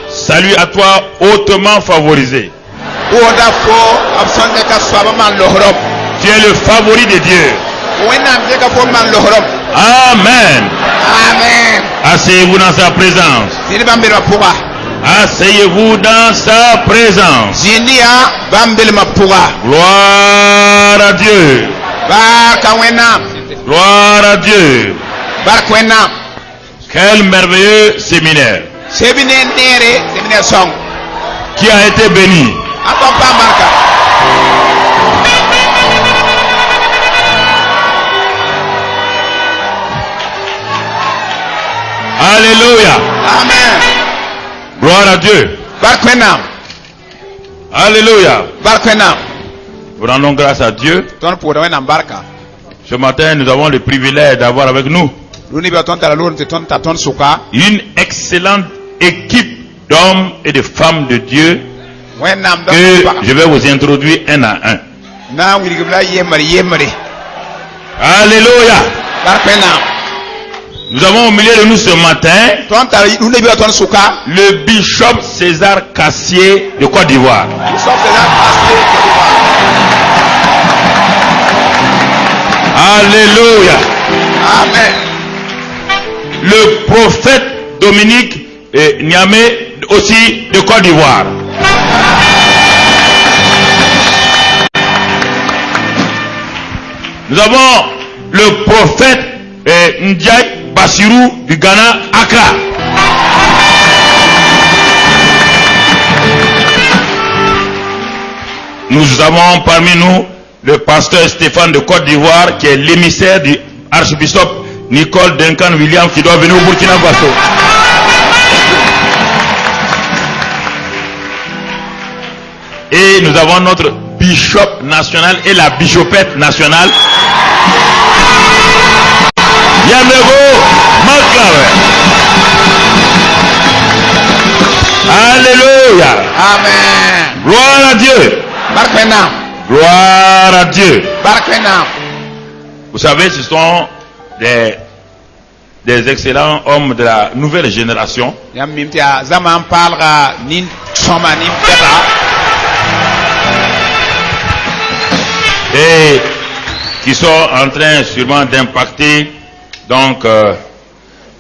Salut à toi, hautement favorisé. Tu es le favori de Dieu. Amen. Amen. Asseyez-vous dans sa présence. Asseyez-vous dans sa présence. Gloire à Dieu. Gloire à Dieu. Quel merveilleux séminaire. Qui a été béni. Alléluia. Amen. Gloire à Dieu. Alléluia. Nous rendons grâce à Dieu. Ce matin, nous avons le privilège d'avoir avec nous une excellente équipe d'hommes et de femmes de Dieu que je vais vous introduire un à un. Alléluia. Nous avons au milieu de nous ce matin le bishop César Cassier de Côte d'Ivoire. Alléluia. Amen. Le prophète Dominique Niamé aussi de Côte d'Ivoire. Nous avons le prophète Ndiaye Bassirou du Ghana, Accra. Nous avons parmi nous le pasteur Stéphane de Côte d'Ivoire qui est l'émissaire du archbishop Nicole Duncan William qui doit venir au Burkina Faso. Et nous avons notre bishop national et la bishopette nationale. Yamego Maclave. Alléluia. Amen. Gloire à Dieu. Gloire à Dieu. Vous savez, ce sont des excellents hommes de la nouvelle génération. Et qui sont en train sûrement d'impacter donc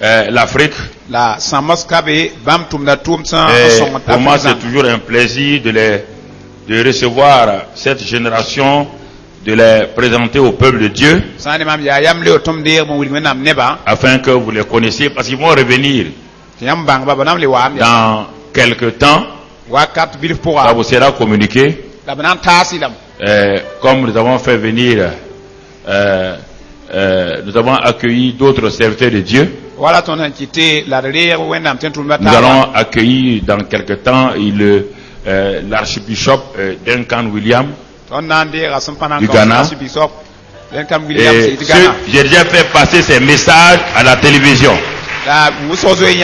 l'Afrique. Pour moi, c'est toujours un plaisir de recevoir cette génération, de les présenter au peuple de Dieu, afin que vous les connaissiez, parce qu'ils vont revenir dans quelques temps. Ça vous sera communiqué. Comme nous avons fait venir, nous avons accueilli d'autres serviteurs de Dieu. Nous allons accueillir dans quelques temps l'archbishop Duncan William du Ghana. J'ai déjà fait passer ces messages à la télévision. Vous avez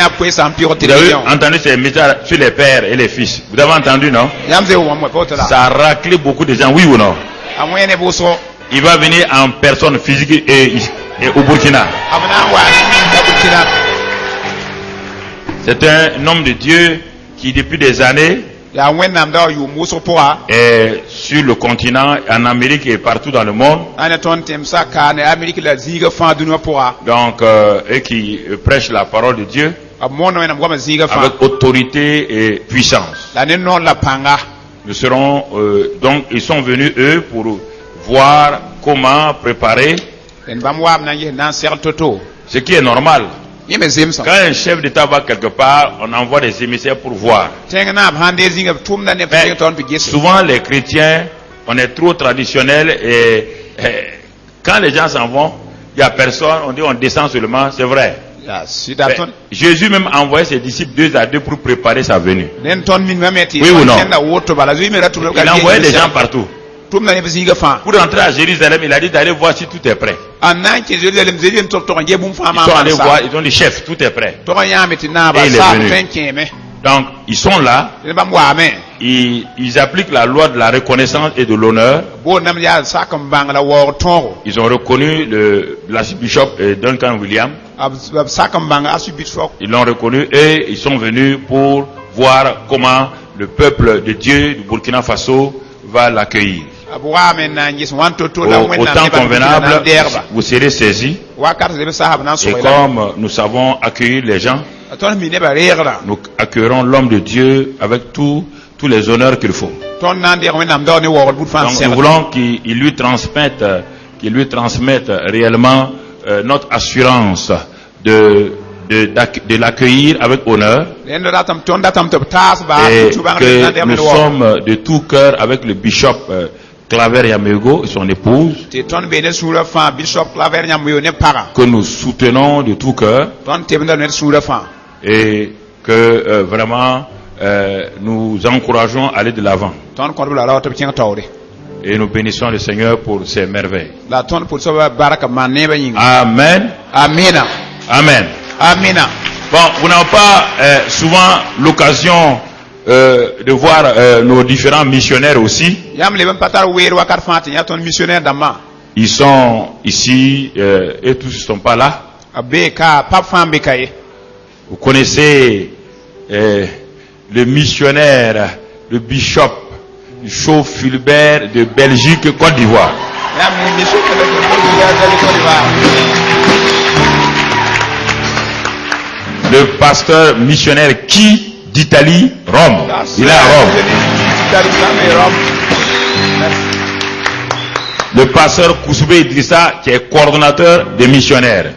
entendu ces messages sur les pères et les fils. Vous avez entendu, non? Ça a raclé beaucoup de gens, oui ou non? Il va venir en personne physique et au Burkina. C'est un homme de Dieu qui depuis des années est sur le continent, en Amérique et partout dans le monde. Donc, et qui prêche la parole de Dieu avec autorité et puissance. Nous serons donc ils sont venus eux pour voir comment préparer ce qui est normal. Quand un chef d'État va quelque part, on envoie des émissaires pour voir. Mais souvent les chrétiens, on est trop traditionnels et quand les gens s'en vont, il n'y a personne, on dit on descend seulement, c'est vrai. Jésus même a envoyé ses disciples 2 à 2 pour préparer sa venue. Oui ou non? Il a envoyé des gens partout. Pour rentrer à Jérusalem, il a dit d'aller voir si tout est prêt. Ils sont allés voir, ils ont dit chef, tout est prêt. Et il est venu. Donc, ils sont là. ils appliquent la loi de la reconnaissance et de l'honneur. Ils ont reconnu l'archbishop Duncan Williams. Ils l'ont reconnu et ils sont venus pour voir comment le peuple de Dieu du Burkina Faso va l'accueillir. Au temps convenable, vous serez saisis. Et comme nous savons accueillir les gens, nous accueillerons l'homme de Dieu avec tous les honneurs qu'il faut. Donc nous voulons qu'il lui transmette réellement notre assurance de l'accueillir avec honneur, et que nous sommes de tout cœur avec le bishop Claver Yamego et son épouse, que nous soutenons de tout cœur, et que vraiment nous encourageons à aller de l'avant. Et nous bénissons le Seigneur pour ses merveilles. Amen. Amen. Amen. Amen. Bon, vous n'avez pas souvent l'occasion de voir nos différents missionnaires aussi. Ils sont ici et tous ne sont pas là. Vous connaissez le missionnaire, le bishop Chauve Fulbert de Belgique, Côte d'Ivoire. Le pasteur missionnaire qui d'Italie, Rome. Il est à Rome. Le pasteur Koussoubé Idrissa qui est coordonnateur des missionnaires.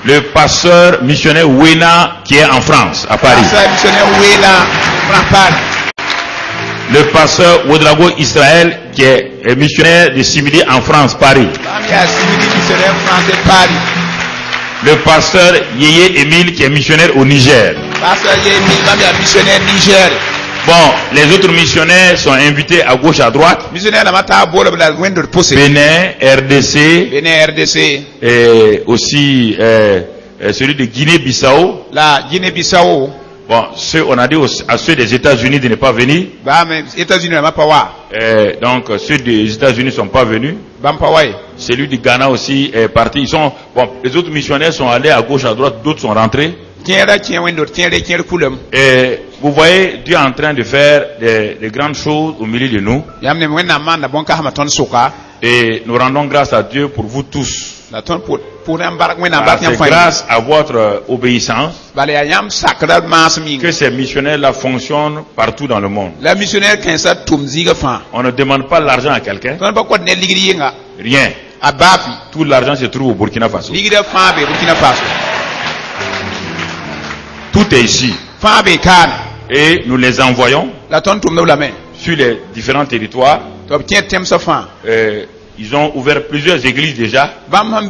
Le pasteur missionnaire Wena qui est en France, à Paris. Le pasteur Ouedraogo Israël qui est missionnaire de Simili en France, Paris. Le pasteur Yeye Emile qui est missionnaire au Niger. Bon, les autres missionnaires sont invités à gauche, à droite. Bénin, RDC, et aussi celui de Guinée-Bissau. Bon, on a dit à ceux des États-Unis de ne pas venir. Donc ceux des États-Unis ne sont pas venus. Celui du Ghana aussi est parti. Les autres missionnaires sont allés à gauche, à droite, d'autres sont rentrés. Et vous voyez Dieu en train de faire des grandes choses au milieu de nous. Et nous rendons grâce à Dieu pour vous tous. C'est grâce à votre obéissance que ces missionnaires-là fonctionnent partout dans le monde. On ne demande pas l'argent à quelqu'un. Rien. Tout l'argent se trouve au Burkina Faso. Tout est ici. Et nous les envoyons sur les différents territoires. Ils ont ouvert plusieurs églises déjà dans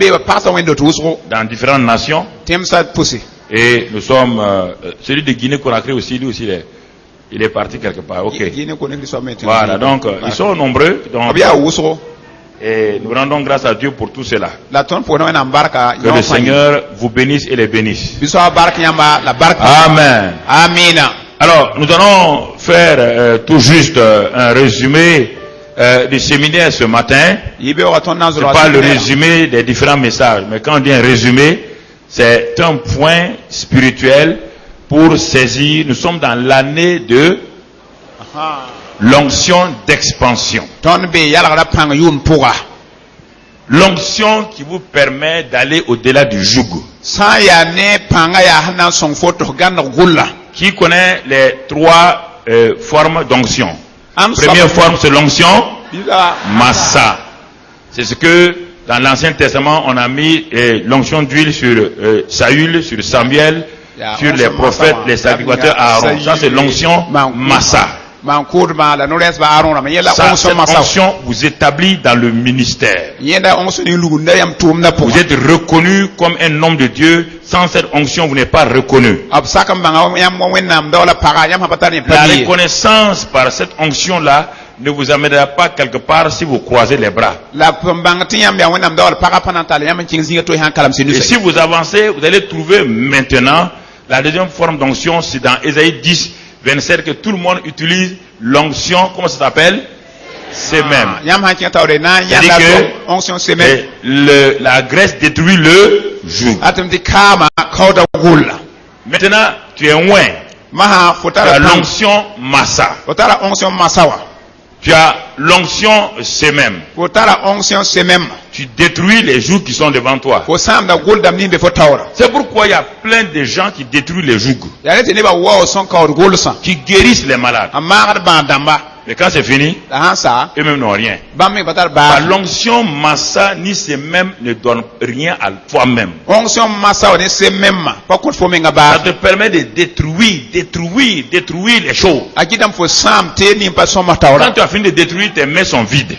différentes nations. Et nous sommes celui de Guinée-Conakry aussi, lui aussi il est parti quelque part. Ok. Voilà, donc ils sont nombreux. Donc, et nous rendons grâce à Dieu pour tout cela. Que le Seigneur vous bénisse et les bénisse. Amen. Amen. Alors, nous allons faire tout juste un résumé du séminaire ce matin. Ce n'est pas le résumé des différents messages, mais quand on dit un résumé, c'est un point spirituel pour saisir. Nous sommes dans l'année de l'onction d'expansion. L'onction qui vous permet d'aller au-delà du joug. Qui connaît les trois formes d'onction? Première forme, c'est l'onction Massa. C'est ce que dans l'Ancien Testament on a mis l'onction d'huile sur Saül, sur Samuel, sur les prophètes, les sacrificateurs à Aaron. Ça c'est l'onction Massa. Cette onction vous établit dans le ministère. Vous êtes reconnu comme un homme de Dieu. Sans cette onction, vous n'êtes pas reconnu. La reconnaissance par cette onction-là ne vous amènera pas quelque part si vous croisez les bras. Et si vous avancez, vous allez trouver maintenant La deuxième forme d'onction, c'est dans Ésaïe 10, 27 que tout le monde utilise l'onction, comment ça s'appelle? C'est même. C'est-à-dire que la graisse détruit le joug. Maintenant, tu es loin. Tu as l'onction massa. Tu as l'onction c'est même. Tu détruis les jougs qui sont devant toi. C'est pourquoi il y a plein de gens qui détruisent les jougs, qui guérissent les malades. Mais quand c'est fini, eux-mêmes n'ont rien. L'onction massa ni c'est même ne donne rien à toi-même. Ça te permet de détruire les choses. Quand tu as fini de détruire, tes mains sont vides.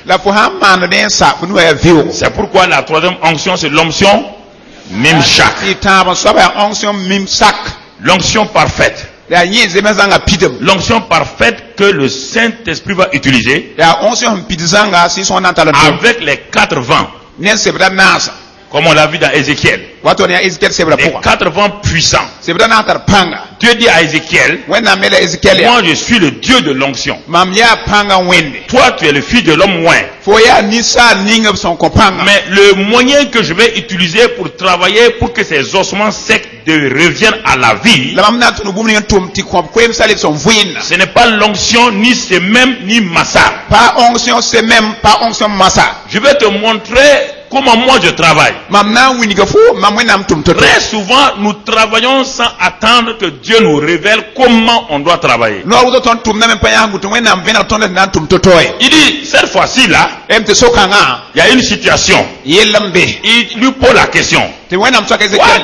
C'est pourquoi la troisième onction, c'est l'onction Mimshak. L'onction parfaite. L'onction parfaite que le Saint-Esprit va utiliser avec les 4 vents, comme on l'a vu dans Ézéchiel. Les 4 vents puissants. Dieu dit à Ézéchiel, moi je suis le Dieu de l'onction. Toi tu es le fils de l'homme oint. Mais le moyen que je vais utiliser pour travailler pour que ces ossements secs reviennent à la vie, ce n'est pas l'onction ni c'est même ni massa. Je vais te montrer comment moi je travaille. Très souvent, nous travaillons sans attendre que Dieu nous révèle comment on doit travailler. Il dit, cette fois-ci là, il y a une situation. Il lui pose la question. Toi,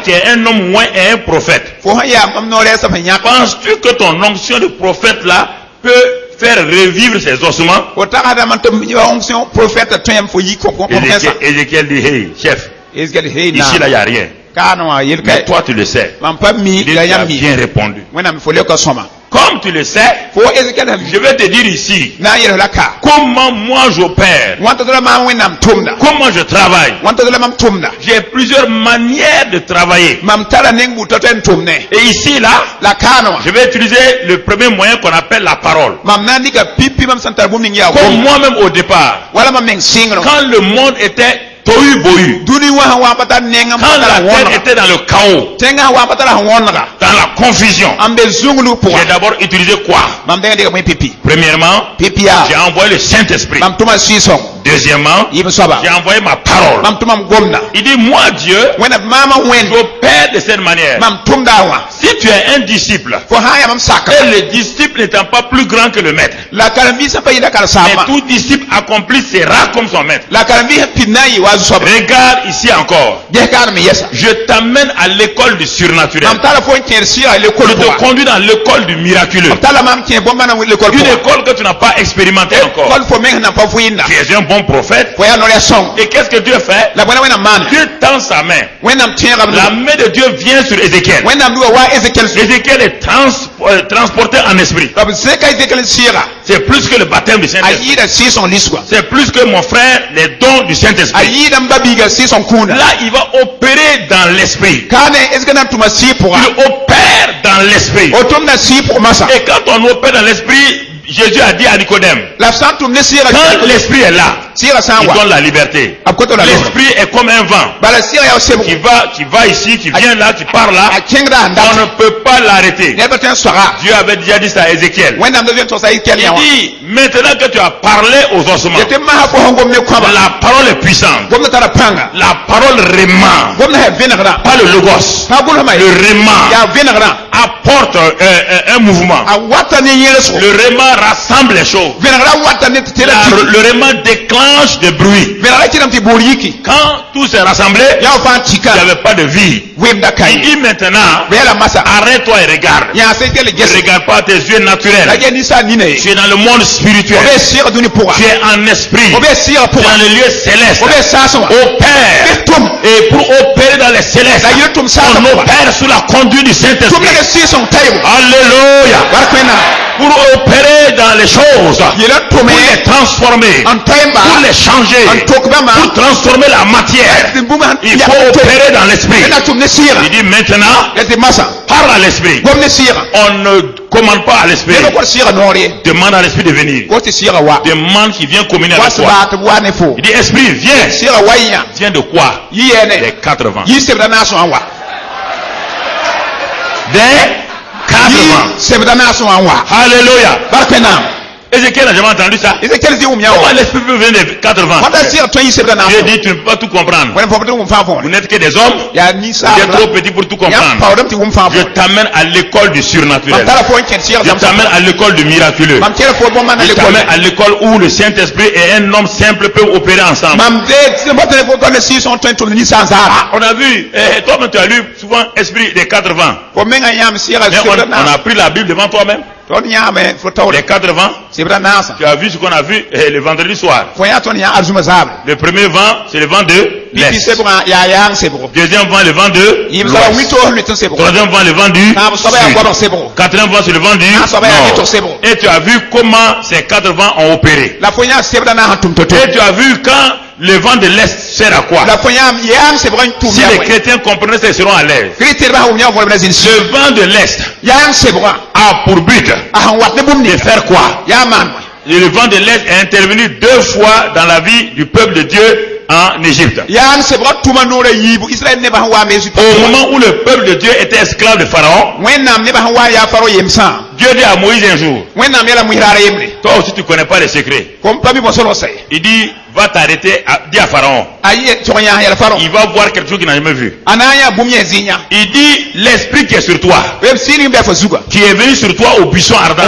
tu es un homme moins et un prophète. Penses-tu que ton onction de prophète là peut faire revivre ces ossements? Ézéchiel dit, hey, chef, ici là il n'y a rien. Mais toi tu le sais. Il dit, tu as bien répondu. Comme tu le sais, je vais te dire ici comment moi j'opère, comment je travaille. J'ai plusieurs manières de travailler. Et ici là, je vais utiliser le premier moyen qu'on appelle la parole. Comme moi-même au départ, quand le monde était tohu bohu, quand la terre était dans le chaos, dans la confusion, j'ai d'abord utilisé quoi? Premièrement, j'ai envoyé le Saint-Esprit. Deuxièmement, j'ai envoyé ma parole. Il dit, moi Dieu, j'opère de cette manière. Si tu es un disciple, et le disciple n'étant pas plus grand que le maître, mais tout disciple accompli sera comme son maître. Regarde ici encore. Je t'amène à l'école du surnaturel. Je te conduis dans l'école du miraculeux. Une école que tu n'as pas expérimentée encore. Tu es un bon prophète. Et qu'est-ce que Dieu fait? Dieu tend sa main. La main de Dieu vient sur Ézéchiel. Ézéchiel est transporté en esprit. C'est plus que le baptême du Saint-Esprit. C'est plus que mon frère, les dons du Saint-Esprit. Là, il va opérer dans l'esprit. Il opère dans l'esprit. Et quand on opère dans l'esprit, Jésus a dit à Nicodème, quand l'esprit est là, il donne la liberté. L'esprit est comme un vent qui va ici, qui vient là, qui part là. On ne peut pas l'arrêter. Dieu avait déjà dit ça à Ézéchiel. Il dit, maintenant que tu as parlé aux ossements, la parole est puissante. La parole réma, pas le logos. Le réma apporte un mouvement. Le réma rassemble les choses. Le réma déclenche des bruits. Quand tout s'est rassemblé, il n'y avait pas de vie. Il dit maintenant, arrête-toi et regarde. Ne regarde pas tes yeux naturels. Tu es dans le monde spirituel. Tu es en esprit. Tu es dans le lieu céleste. Opère. Et pour opérer dans les célestes, on opère sous la conduite du Saint-Esprit. Alléluia. Pour opérer dans les choses, pour les transformer, pour les changer, pour transformer la matière, il faut opérer dans l'esprit. Il dit maintenant, parle à l'esprit. On ne commande pas à l'esprit. Demande à l'esprit de venir. Demande qu'il vienne communier avec toi. Il dit esprit, viens. Viens de quoi? Des 4 vents. Des 4 vents. Alléluia. Ézéchiel n'a jamais entendu ça. Comment l'esprit peut venir des 4 vents? Dieu dit tu ne peux pas tout comprendre. Vous n'êtes que des hommes. Vous êtes trop petits pour tout comprendre. Je t'amène à l'école du surnaturel. Je t'amène à l'école du miraculeux. Je t'amène à l'école où le Saint-Esprit et un homme simple peuvent opérer ensemble. On a vu, toi-même tu as lu souvent esprit des 4 vents. Mais on a pris la Bible devant toi-même. Les 4 vents. Tu as vu ce qu'on a vu le vendredi soir. Le premier vent, c'est le vent de l'Est. Deuxième vent, le vent de l'Ouest. Troisième vent, le vent du Sud. Quatrième vent, c'est le vent du Nord. Et tu as vu comment ces 4 vents ont opéré. Et tu as vu quand le vent de l'Est sert à quoi? Si les chrétiens comprennent ça, ils seront à l'aise. Le vent de l'Est a pour but de faire quoi? Et le vent de l'Est est intervenu 2 fois dans la vie du peuple de Dieu en Égypte. Au moment où le peuple de Dieu était esclave de Pharaon, Dieu dit à Moïse un jour, toi aussi tu ne connais pas les secrets. Il dit, va t'arrêter, dis à Pharaon. Il va voir quelque chose qu'il n'a jamais vu. Il dit, l'esprit qui est sur toi, qui est venu sur toi au buisson ardent,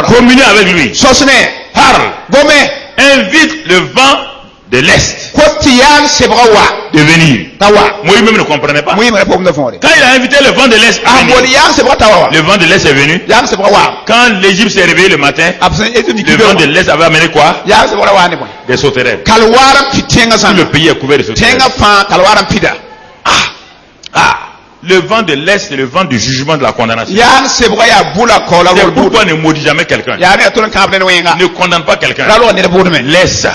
communie avec lui. Parle. Invite le vent de l'Est de venir. Moïse même ne comprenait pas. Quand il a invité le vent de l'Est, le vent de l'Est est venu. Quand l'Égypte s'est réveillée le matin, le vent de l'Est avait amené quoi? Des sauterelles. Tout le pays est couvert de sauterelles. Le vent de l'Est, c'est le vent du jugement, de la condamnation. C'est pourquoi ne maudis jamais quelqu'un. Ne condamne pas quelqu'un. Laisse.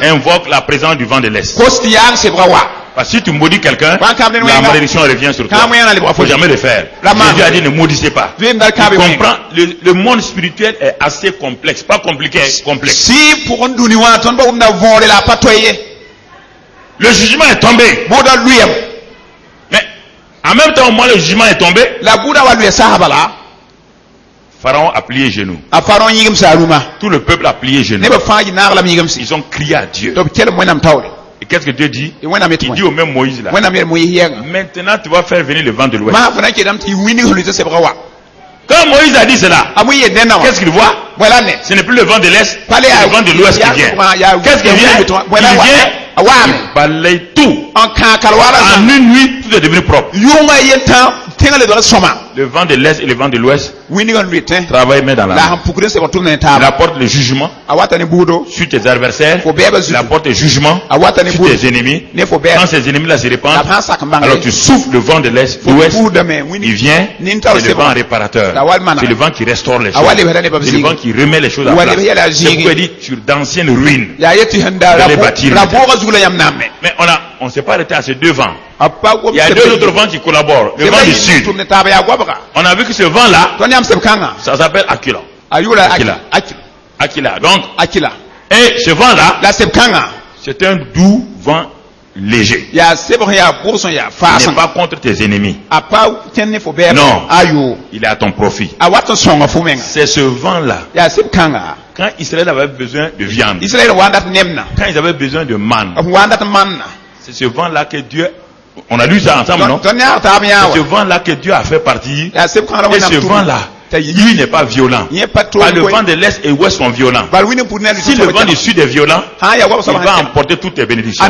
Invoque la présence du vent de l'Est. Parce que si tu maudis quelqu'un, la malédiction revient sur toi. Il ne faut jamais le faire. Jésus a dit ne maudissez pas. Tu comprends? Le monde spirituel est assez complexe. Pas compliqué, complexe. Le jugement est tombé. Mais en même temps, au moins le jugement est tombé. Pharaon a plié genoux. Tout le peuple a plié genoux. Ils ont crié à Dieu. Et qu'est-ce que Dieu dit? Il dit au même Moïse là, maintenant tu vas faire venir le vent de l'Ouest. Quand Moïse a dit cela, qu'est-ce qu'il voit? Ce n'est plus le vent de l'Est, c'est le vent de l'Ouest qui vient. Qu'est-ce qu'il vient? Il balaye tout. En une nuit, tout est devenu propre. Le vent de l'Est et le vent de l'Ouest travaillent main dans la main. Il apporte le jugement sur tes adversaires. Il apporte le jugement sur tes ennemis. Quand ces ennemis-là se répandent, alors tu souffles le vent de l'Est, l'Ouest, il vient, c'est le vent réparateur. C'est le vent qui restaure les choses. C'est le vent qui remet les choses à place. C'est pourquoi il dit sur d'anciennes ruines, vous allez bâtir. Mais on ne s'est pas arrêté à ces 2 vents. Il y a 2 autres vents qui collaborent. Le vent du sud. On a vu que ce vent-là, ça s'appelle Aquila. Aquila. Donc, et ce vent-là, c'est un doux vent léger. Il n'est pas contre tes ennemis. Non. Il est à ton profit. C'est ce vent-là. Quand Israël avait besoin de viande, quand ils avaient besoin de manne, c'est ce vent-là que Dieu... On a lu ça ensemble, non? C'est ce vent-là que Dieu a fait partir. Et ce vent-là, lui n'est pas violent. Le vent de l'Est et l'Ouest sont violents. Si le vent du Sud est violent, il va emporter toutes tes bénédictions.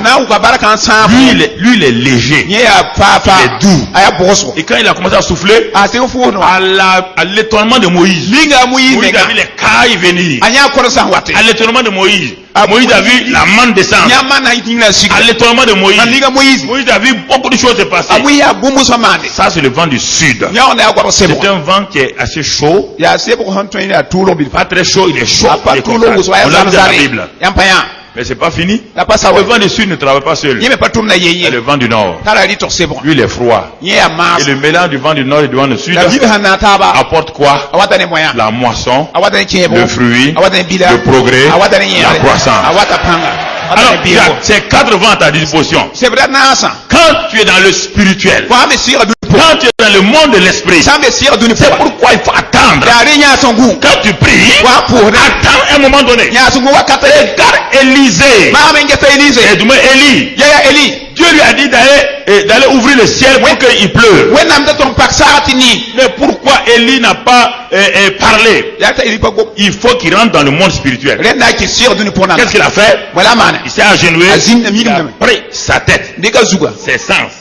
Lui, l'huile est léger, Nye ya fa fa. il est doux. Aya boso. Et quand il a commencé à souffler, Ase fu no. à l'étonnement de Moïse, Linga muyi Moïse mega. a vu les cailles venir. Anya ko san wate. À l'étonnement de Moïse, Moïse a vu la manne descendre. Nyama na itinga sik. À l'étonnement de Moïse, Linga Moïse. Moïse a vu beaucoup de choses se passer. Amuya bumbu samane. Ça, c'est le vent du sud. Nya ona ya ko C'est sebo. un vent qui est assez chaud. Ya sebo ko hanto ina tulo bi. Pas très chaud, il est chaud. Apa Il est tulo contact. go so ya On l'a vu dans la zanzare. Bible. Yampaya. Mais c'est pas fini. La pasa Le wa. vent du sud ne travaille pas seul. Yeme patum na C'est yeye. le vent du nord. Tala li to sebo. Lui, il est froid. Nye ya Et mas. le mélange du vent du nord et du vent du sud La bibi hanata ba. apporte quoi? Awata ne moya. La moisson, Awata ne chebo. le fruit, Awata ne bila. le progrès, Awata ne yere. la croissance. Awata panga. Alors, il y a ces 4 vents à ta disposition. C'est vrai nasa. Quand tu es dans le spirituel, Kwa me sira du po. quand tu es dans le monde de l'esprit, Sa me sira du c'est po. pourquoi il faut attendre. Yare nya songu. Quand tu pries, Kwa po na. attends un moment donné. Nya songu wa katale. Car Élisée, Ma me ngeta Elise. et du moins Élie, Ya Eli. Dieu lui a dit d'aller ouvrir le ciel pour qu'il pleuve. When am ton pak sarati ni. Mais pourquoi Élie n'a pas parlé? Ya ta Eli pa go. Il faut qu'il rentre dans le monde spirituel. Rena ki sira du po na. Qu'est-ce qu'il a fait? Voilà man. Il s'est agenouillé, Azin na il a migam. pris sa tête, Ndika zuga. ses sens,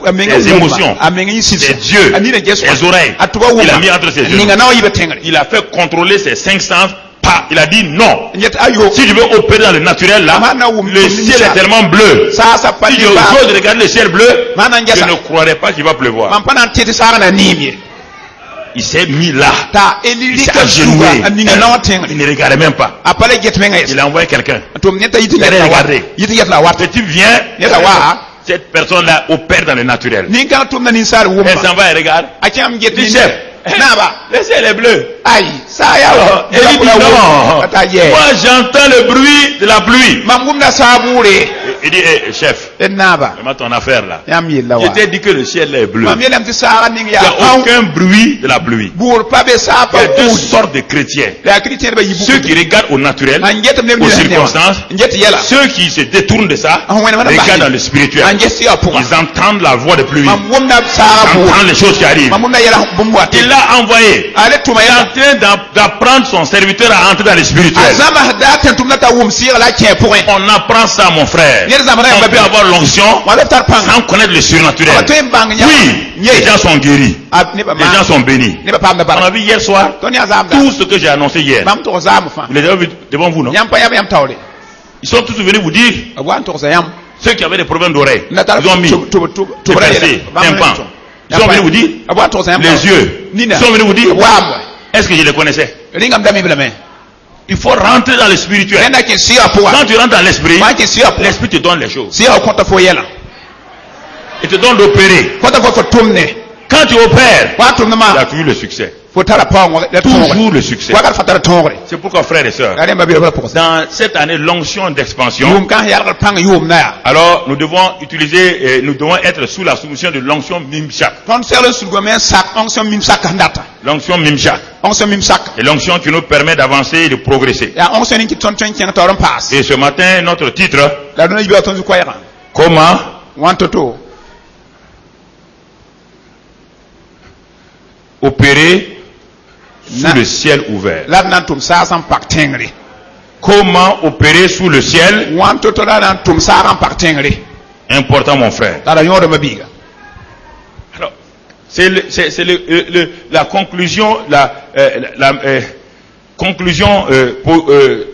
Amenga ses émotions, amenga ses yisif. yeux, Anina jesu. ses oreilles. Atuba Il a wuma. mis entre ses yeux. Ninga na yibe tengre. Il a fait contrôler ses 5 sens. Pas. Il a dit non. Nyet ayo. Si je veux opérer dans le naturel là, le ciel est tellement bleu. Sa pa Si di je ba. ose regarder le ciel bleu, Mana je ngesa. ne croirais pas qu'il va pleuvoir. Mampana tete sara na nimye. Il s'est mis là. Ta Il Eli s'est lika agenouillé. zuga. Ninga na tengre. Il ne regardait même pas. Apale jet menga yes. Il a envoyé quelqu'un. Tom nyeta yiti Il a nyeta wa. regardé. Yiti yet la wat. Et tu viens, Nyeta wa. cette personne-là opère dans le naturel. Ninga tum na ninsar wuma. Elle s'en va et regarde. Acham jet Le ni chef. Naba. Le ciel est bleu. Aïe, ça ya wa. Et il dit non. Ataye. Moi j'entends le bruit de la pluie. Mamgum na sabure. Il dit, chef, Naba. vraiment ton affaire là. Yam yella Je wa. t'ai dit que le ciel est bleu. Mam yelam ti sara ning Il ya. n'y a aucun bruit de la pluie. Bour pa be sa Il y pa a deux kou. sortes de chrétiens. La chrétien ba yibu. Ceux qui regardent au naturel, Anjet nem aux circonstances, Njet yela. ceux qui se détournent de ça, Ah, ouais, madame, regardent bah, dans le spirituel. Anjet si apura. Ils entendent la voix de pluie. Ils Mamgum na sara bour. entendent les choses qui arrivent. Mamgum na yela bumwate. Il l'a envoyé. Ale tuma Il est en yela. train d'apprendre son serviteur à entrer dans le spirituel. Azama da tentum na ta wum sira la tien point. On apprend ça, mon frère. Yel zamara On ba peut be. avoir l'onction Wala tar pang. sans connaître le surnaturel. Ato bang nya. Oui, les Nye. gens sont guéris. Ne ba Les gens ma. sont bénis. Ne ba pam na On a bar. vu hier soir Tony azam da. tout ce que j'ai annoncé hier. Mam to zam fa. Vous les avez vus devant vous, non? Yam pa yam tawle. Ils sont tous venus vous dire, Wan to yam. ceux qui avaient des problèmes d'oreilles, Na tar ils ont mis to versé, tympan. Ils sont venus vous dire, Wan to yam. les yeux. Ils Nina. sont venus vous dire, Wam. est-ce que je les connaissais? Ringam da mi blame. Il faut rentrer dans le spirituel. Nenda ki sira pour. Quand tu rentres dans l'esprit, Wa ki sira pour. l'esprit te donne les choses. Sira konta fo yela. Il te donne d'opérer. Konta fo tumne. Quand tu opères, Wa tumna tu as ma. toujours le succès. Fo tara pa ngo da Toujours tongre. le succès. Wa ka fatara tongre. C'est pourquoi, frères et sœurs, Ale ma bi ba pour ça. dans cette année, l'onction d'expansion, Yum kan yar pang yum na. alors nous devons utiliser, nous devons être sous la soumission de l'onction Mimshak. Ton serle sur gomen sak onction mim sak ndata. L'onction Mimshak. Onction mim sak. Et l'onction qui nous permet d'avancer et de progresser. Ya onction ni ki ton ton ken toron pass. Et ce matin, notre titre, La dona yiba ton zu kwayra. comment Wan to to. opérer sous le ciel ouvert. La nan tum sa san pak tengre. Comment opérer sous le ciel? Wan to la nan tum sa ran pak tengre. Important, mon frère. La yon de mabiga. Alors, c'est la conclusion, conclusion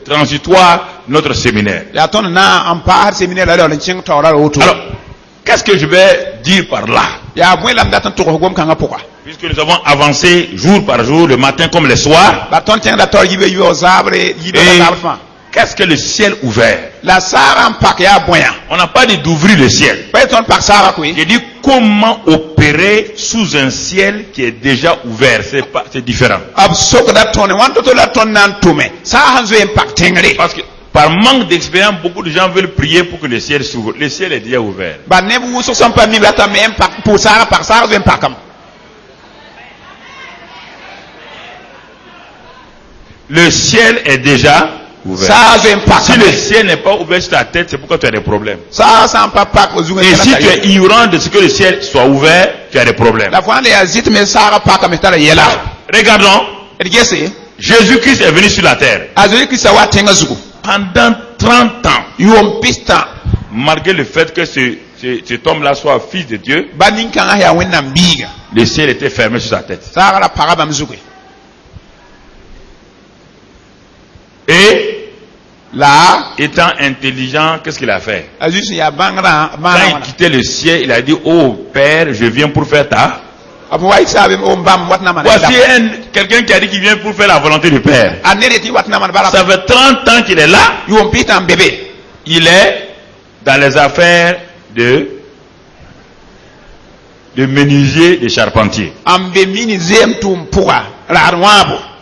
transitoire de notre séminaire. Ya ton na an pa har séminaire la le ching to la auto. Alors, qu'est-ce que je vais dire par là? Ya bwen lam datan to gom kan apoka. Puisque nous avons avancé jour par jour, le matin comme le soir. Ba ton tiens da tor yibe yo zabre yibe Et da zabre fa. qu'est-ce que le ciel ouvert? La sara an pak ya bwen. On n'a pas dit d'ouvrir le ciel. Pa ton pak sara ko. J'ai dit comment opérer sous un ciel qui est déjà ouvert. C'est différent. Ab sok da ton wan to la ton nan tume. Sa han zo en pak tengre. Parce que par manque d'expérience, beaucoup de gens veulent prier pour que le ciel s'ouvre. Le ciel est déjà ouvert. Ba ne bu so sam pa mi ba ta men pak pour sara pak sara zo en pakam. Le ciel est déjà ouvert. Sa zo en Si pakam. le ciel n'est pas ouvert sur ta tête, c'est pourquoi tu as des problèmes. Sa san pa pak o zu Et si tu es ignorant de ce que le ciel soit ouvert, tu as des problèmes. la fois les azit me sara pakam tala yela. Regardons, Et gese. Jésus-Christ est venu sur la terre. Azuri ki sa wa tenga zugo. Pendant 30 ans, Yom pista. malgré le fait que ce cet homme-là soit fils de Dieu, le ciel était fermé sur sa tête. Et là, étant intelligent, qu'est-ce qu'il a fait? Quand il quittait le ciel, il a dit, oh Père, je viens pour faire ta. Voici quelqu'un qui a dit qu'il vient pour faire la volonté du Père. Ça fait 30 ans qu'il est là. Il est dans les affaires de menuisier, de charpentier.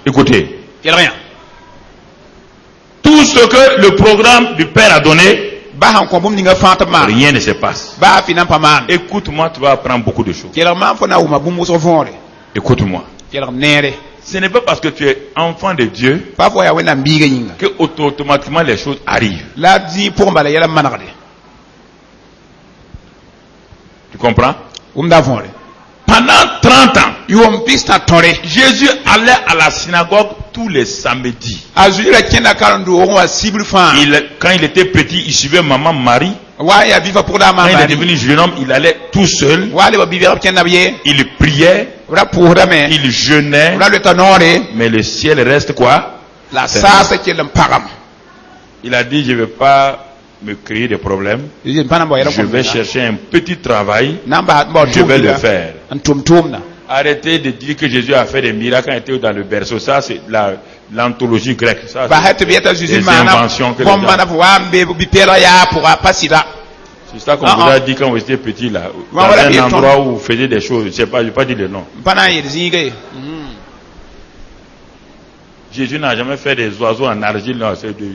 Écoutez. Tout ce que le programme du Père a donné, rien ne se passe. Écoute-moi, tu vas apprendre beaucoup de choses. Écoute-moi. Ce n'est pas parce que tu es enfant de Dieu que automatiquement les choses arrivent. Tu comprends? Pendant 30 ans, Jésus allait à la synagogue tous les samedis. Quand il était petit, il suivait maman Marie. Quand il est devenu jeune homme, il allait tout seul. Il priait. Il jeûnait. Mais le ciel reste quoi? Il a dit, je ne vais pas me créer des problèmes. Je vais chercher un petit travail. Je vais le faire. Arrêtez de dire que Jésus a fait des miracles quand il était dans le berceau. Ça, c'est l'anthologie grecque. Ça, c'est des inventions que les gens... C'est ça qu'on vous a dit quand vous étiez petit là. Dans un endroit où vous faisiez des choses. Je ne sais pas, je ne vais pas dire le nom. Jésus n'a jamais fait des oiseaux en argile. Non, c'est de...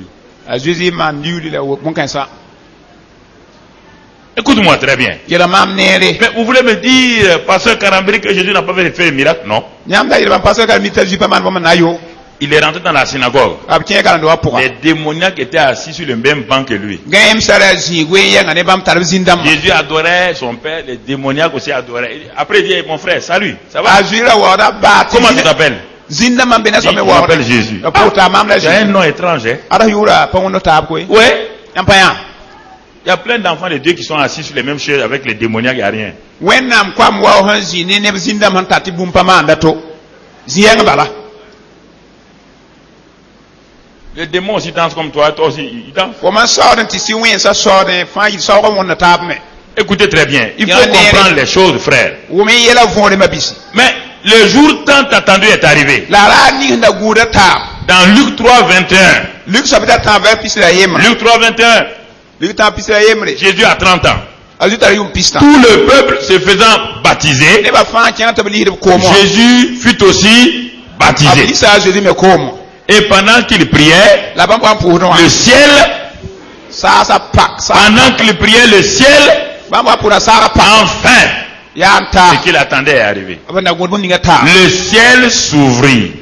Écoute-moi très bien. Mais vous voulez me dire, pasteur Karambiri, que Jésus n'a pas fait des miracles? Non. Il est rentré dans la synagogue. Les démoniaques étaient assis sur le même banc que lui. Jésus adorait son père, les démoniaques aussi adoraient. Après il dit, mon frère, salut, ça va? Comment tu t'appelles? Il m'appelle Jésus. Tu as un nom étrange, hein? Oui. Il y a plein d'enfants de Dieu qui sont assis sur les mêmes chaises avec les démoniaques, il n'y a rien. Les démons aussi dansent comme toi aussi, ils dansent. Écoutez très bien, il faut comprendre les choses, frère. Mais le jour tant attendu est arrivé. Dans Luc 3, 21. Luc 3, 21. Jésus a 30 ans. Tout le peuple se faisant baptiser, Jésus fut aussi baptisé. Et pendant qu'il priait, le ciel, pendant qu'il priait, le ciel, enfin, ce qu'il attendait est arrivé. Le ciel s'ouvrit.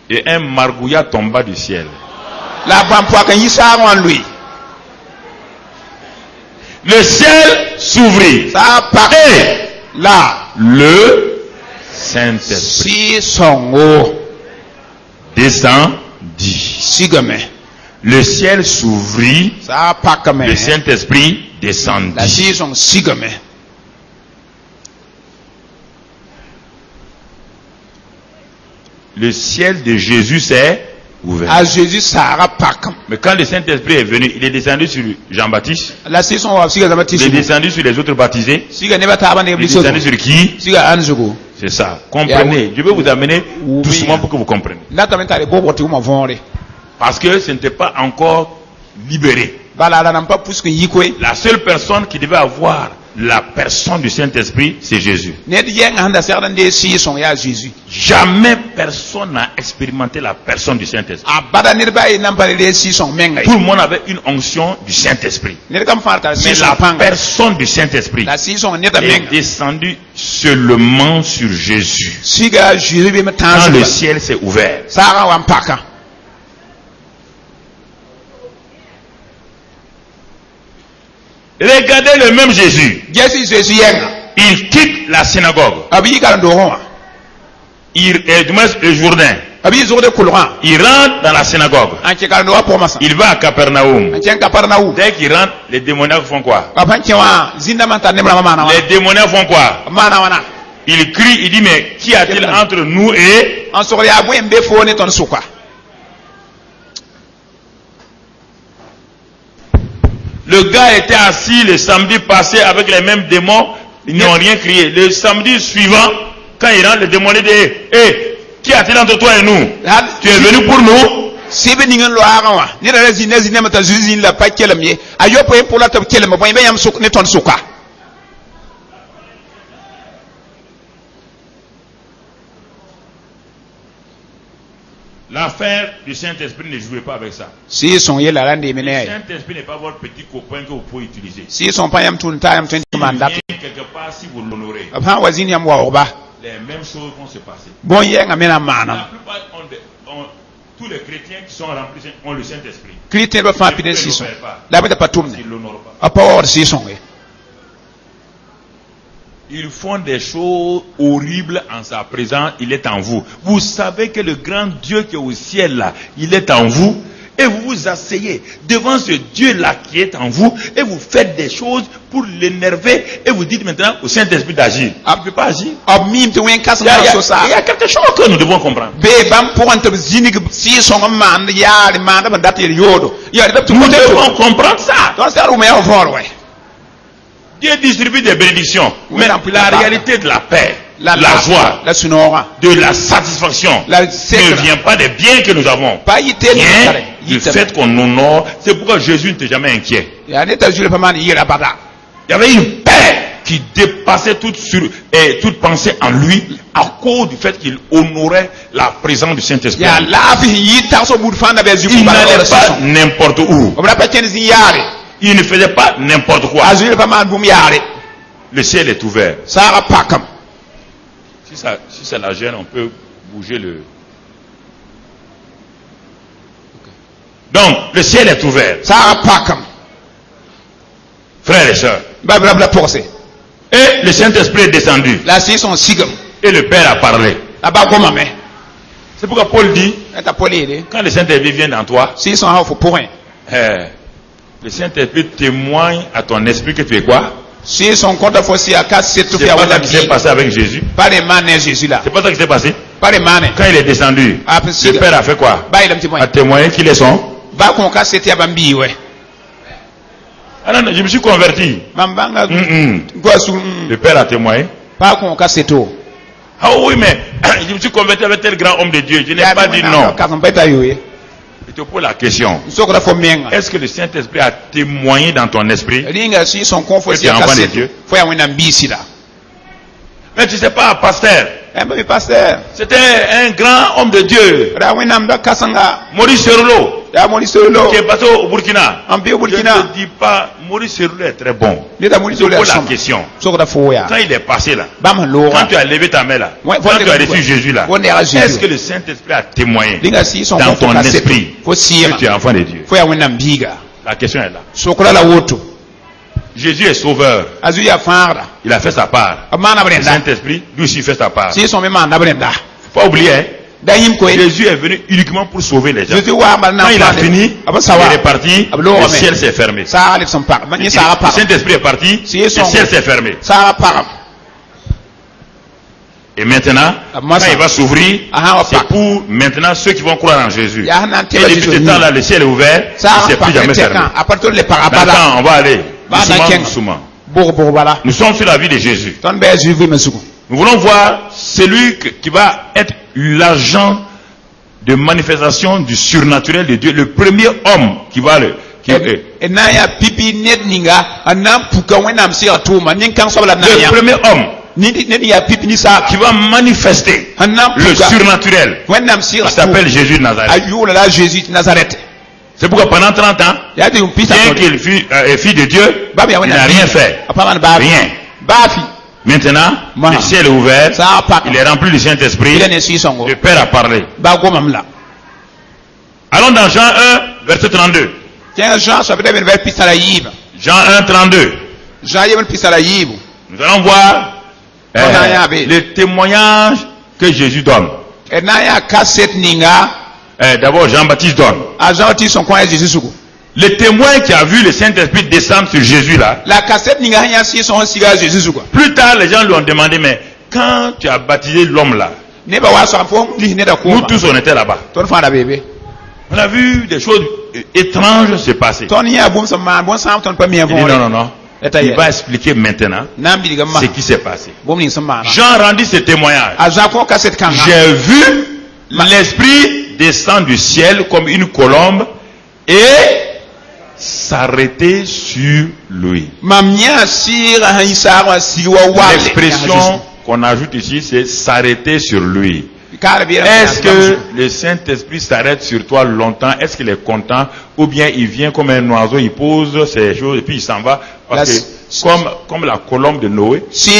Et un margouillat tomba du ciel. Le ciel s'ouvrit. Et là, le Saint-Esprit descendit. Le ciel s'ouvrit. Le Saint-Esprit descendit. Le ciel de Jésus s'est ouvert. Mais quand le Saint-Esprit est venu, il est descendu sur Jean-Baptiste. Il est descendu sur les autres baptisés. Il est descendu sur qui? C'est ça. Comprenez. Je vais vous amener doucement pour que vous compreniez. Parce que ce n'était pas encore libéré. La seule personne qui devait avoir la personne du Saint-Esprit, c'est Jésus. Jamais personne n'a expérimenté la personne du Saint-Esprit. Tout le monde avait une onction du Saint-Esprit. Mais la personne du Saint-Esprit est descendue seulement sur Jésus. Quand le ciel s'est ouvert. Regardez le même Jésus. Il quitte la synagogue. Il est le Jourdain. Il rentre dans la synagogue. Il va à Capernaum. Dès qu'il rentre, les démoniaques font quoi? Les démoniaques font quoi? Il crie, il dit, mais qui a-t-il entre nous et... Le gars était assis le samedi passé avec les mêmes démons, ils n'ont rien crié. Le samedi suivant, quand il rentre, le démon dit, hé, qui a-t-il entre toi et nous? Tu es venu pour nous? L'affaire du Saint-Esprit ne jouez pas avec ça. Le Saint-Esprit n'est pas votre petit copain que vous pouvez utiliser. Il vient quelque part si vous l'honorez. Les mêmes choses vont se passer. La plupart tous les chrétiens qui sont remplis ont le Saint-Esprit. Ils l'honorent pas. Ils font des choses horribles en sa présence, il est en vous. Vous savez que le grand Dieu qui est au ciel là, il est en vous. Et vous vous asseyez devant ce Dieu-là qui est en vous et vous faites des choses pour l'énerver et vous dites maintenant au Saint-Esprit d'agir. Il ne peut pas agir. Il y a quelque chose que nous devons comprendre. Nous devons comprendre ça. Dieu distribue des bénédictions, mais la réalité de la paix, la joie, de la satisfaction ne vient pas des biens que nous avons. Vient du fait qu'on honore. C'est pourquoi Jésus n'était jamais inquiet. Il y avait une paix qui dépassait toute pensée en lui à cause du fait qu'il honorait la présence du Saint-Esprit. Il n'allait pas n'importe où. Il ne faisait pas n'importe quoi. Le ciel est ouvert. Si c'est la gêne, on peut bouger le... Donc, le ciel est ouvert. Frères et sœurs. Et le Saint-Esprit est descendu. Et le Père a parlé. C'est pourquoi Paul dit, quand le Saint-Esprit vient dans toi, le Saint-Esprit témoigne à ton esprit que tu es quoi? C'est pas ça qui s'est passé avec Jésus. C'est pas ça qui s'est passé. Quand il est descendu, le Père a fait quoi? A témoigné qu'il est son. Ah non, je me suis converti. Le Père a témoigné. Ah oui, mais je me suis converti avec tel grand homme de Dieu. Je n'ai pas dit non. Je te pose la question. Est-ce que le Saint-Esprit a témoigné dans ton esprit que tu es enfant de Dieu? Mais tu ne sais pas, pasteur. C'était un grand homme de Dieu. Maurice Serlo. Qui est passé au Burkina. Je ne dis pas, Maurice Serlo est très bon. Je te pose la question. Quand il est passé là, quand tu as levé ta main là, quand tu as reçu Jésus là, est-ce que le Saint-Esprit a témoigné dans ton esprit que tu es enfant de Dieu? La question est là. Jésus est sauveur. Il a fait sa part. Le Saint-Esprit, lui aussi, fait sa part. Il ne faut pas oublier, hein? Jésus est venu uniquement pour sauver les gens. Quand il a fini, il est parti, le ciel s'est fermé. Le Saint-Esprit est parti, le ciel s'est fermé. Et maintenant, quand il va s'ouvrir, c'est pour maintenant ceux qui vont croire en Jésus. Et depuis ce temps-là, le ciel est ouvert, il ne s'est plus jamais fermé. Maintenant, on va aller doucement. Nous sommes sur la vie de Jésus. Nous voulons voir celui qui va être l'agent de manifestation du surnaturel de Dieu, le premier homme qui va le... Le premier homme qui va manifester le surnaturel, il s'appelle Jésus de Nazareth. C'est pourquoi pendant 30 ans, bien qu'il fut fils de Dieu, il n'a rien fait. Rien. Maintenant, le ciel est ouvert, il est rempli du Saint-Esprit, le Père a parlé. Allons dans Jean 1, verset 32. Jean 1, 32. Nous allons voir le témoignage que Jésus donne. D'abord, Jean-Baptiste donne. Le témoin qui a vu le Saint-Esprit descendre sur Jésus là. Plus tard, les gens lui ont demandé, mais quand tu as baptisé l'homme là, nous tous on était là-bas. On a vu des choses étranges se passer. Il dit non. Il va expliquer maintenant ce qui s'est passé. Jean rendit ce témoignage. J'ai vu l'Esprit descendre du ciel comme une colombe et s'arrêter sur lui. L'expression qu'on ajoute ici, c'est s'arrêter sur lui. Est-ce que le Saint-Esprit s'arrête sur toi longtemps? Est-ce qu'il est content? Ou bien il vient comme un oiseau, il pose ses choses et puis il s'en va? Parce que comme la colombe de Noé, qui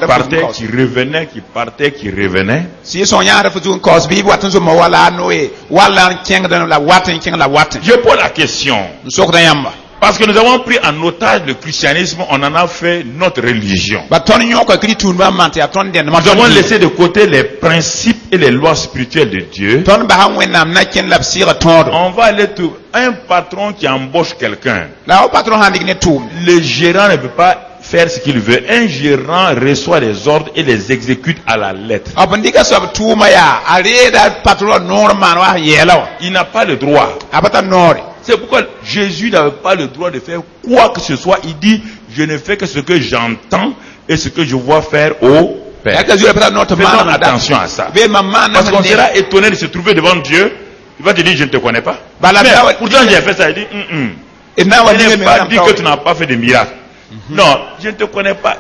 partait, qui revenait, qui partait, qui revenait. Je pose la question. Parce que nous avons pris en otage le christianisme, on en a fait notre religion. Nous avons laissé de côté les principes et les lois spirituelles de Dieu. On va aller trouver un patron qui embauche quelqu'un. Le gérant ne peut pas faire ce qu'il veut. Un gérant reçoit les ordres et les exécute à la lettre. Il n'a pas le droit. C'est pourquoi Jésus n'avait pas le droit de faire quoi que ce soit. Il dit, je ne fais que ce que j'entends et ce que je vois faire au Père. Faisons attention à ça. Parce qu'on sera étonné de se trouver devant Dieu. Il va te dire, je ne te connais pas. Mais pourtant j'ai fait ça. Il dit, je n'ai pas dit que tu n'as pas fait de miracle. Non, je ne te connais pas.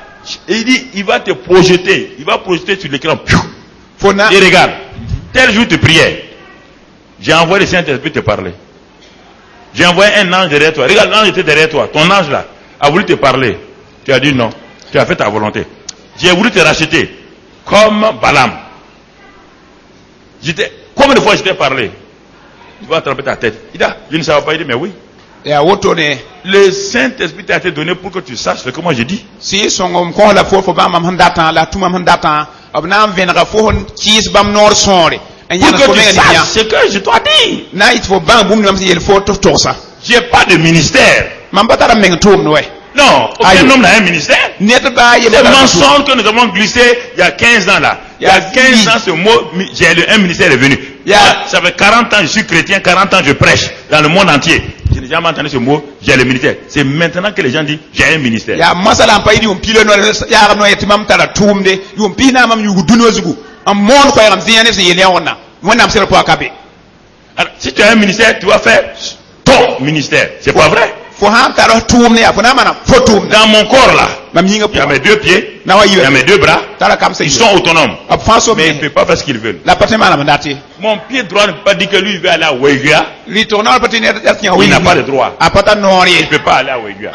Il dit, il va te projeter. Il va projeter sur l'écran. Et regarde, tel jour tu priais. J'ai envoyé le Saint-Esprit te parler. J'ai envoyé un ange derrière toi. Regarde, l'ange était derrière toi. Ton ange là a voulu te parler. Tu as dit non. Tu as fait ta volonté. J'ai voulu te racheter. Comme Balaam. Combien de fois je t'ai parlé? Tu vas attraper ta tête. Il dit, je ne savais pas. Il dit, mais oui. Le Saint-Esprit t'a été donné pour que tu saches ce que moi j'ai dit. Pour que tu saches ce que je t'ai dit. J'ai pas de ministère. Non, aucun homme n'a un ministère. C'est un mensonge que nous avons glissé il y a 15 ans là. Il y a 15 ans, ce mot, un ministère est venu. Ça fait 40 ans, je suis chrétien, 40 ans, je prêche dans le monde entier. Je n'ai jamais entendu ce mot, j'ai le ministère. C'est maintenant que les gens disent, j'ai un ministère. Alors, si tu as un ministère, tu vas faire ton ministère. C'est pas vrai. Dans mon corps là, il y a mes deux pieds, il y a mes deux bras, ils sont autonomes. Mais ils ne peuvent pas faire ce qu'ils veulent. Mon pied droit ne peut pas dire que lui il veut aller à Ouéguia. Il n'a pas le droit. Il ne peut pas aller à Ouéguia.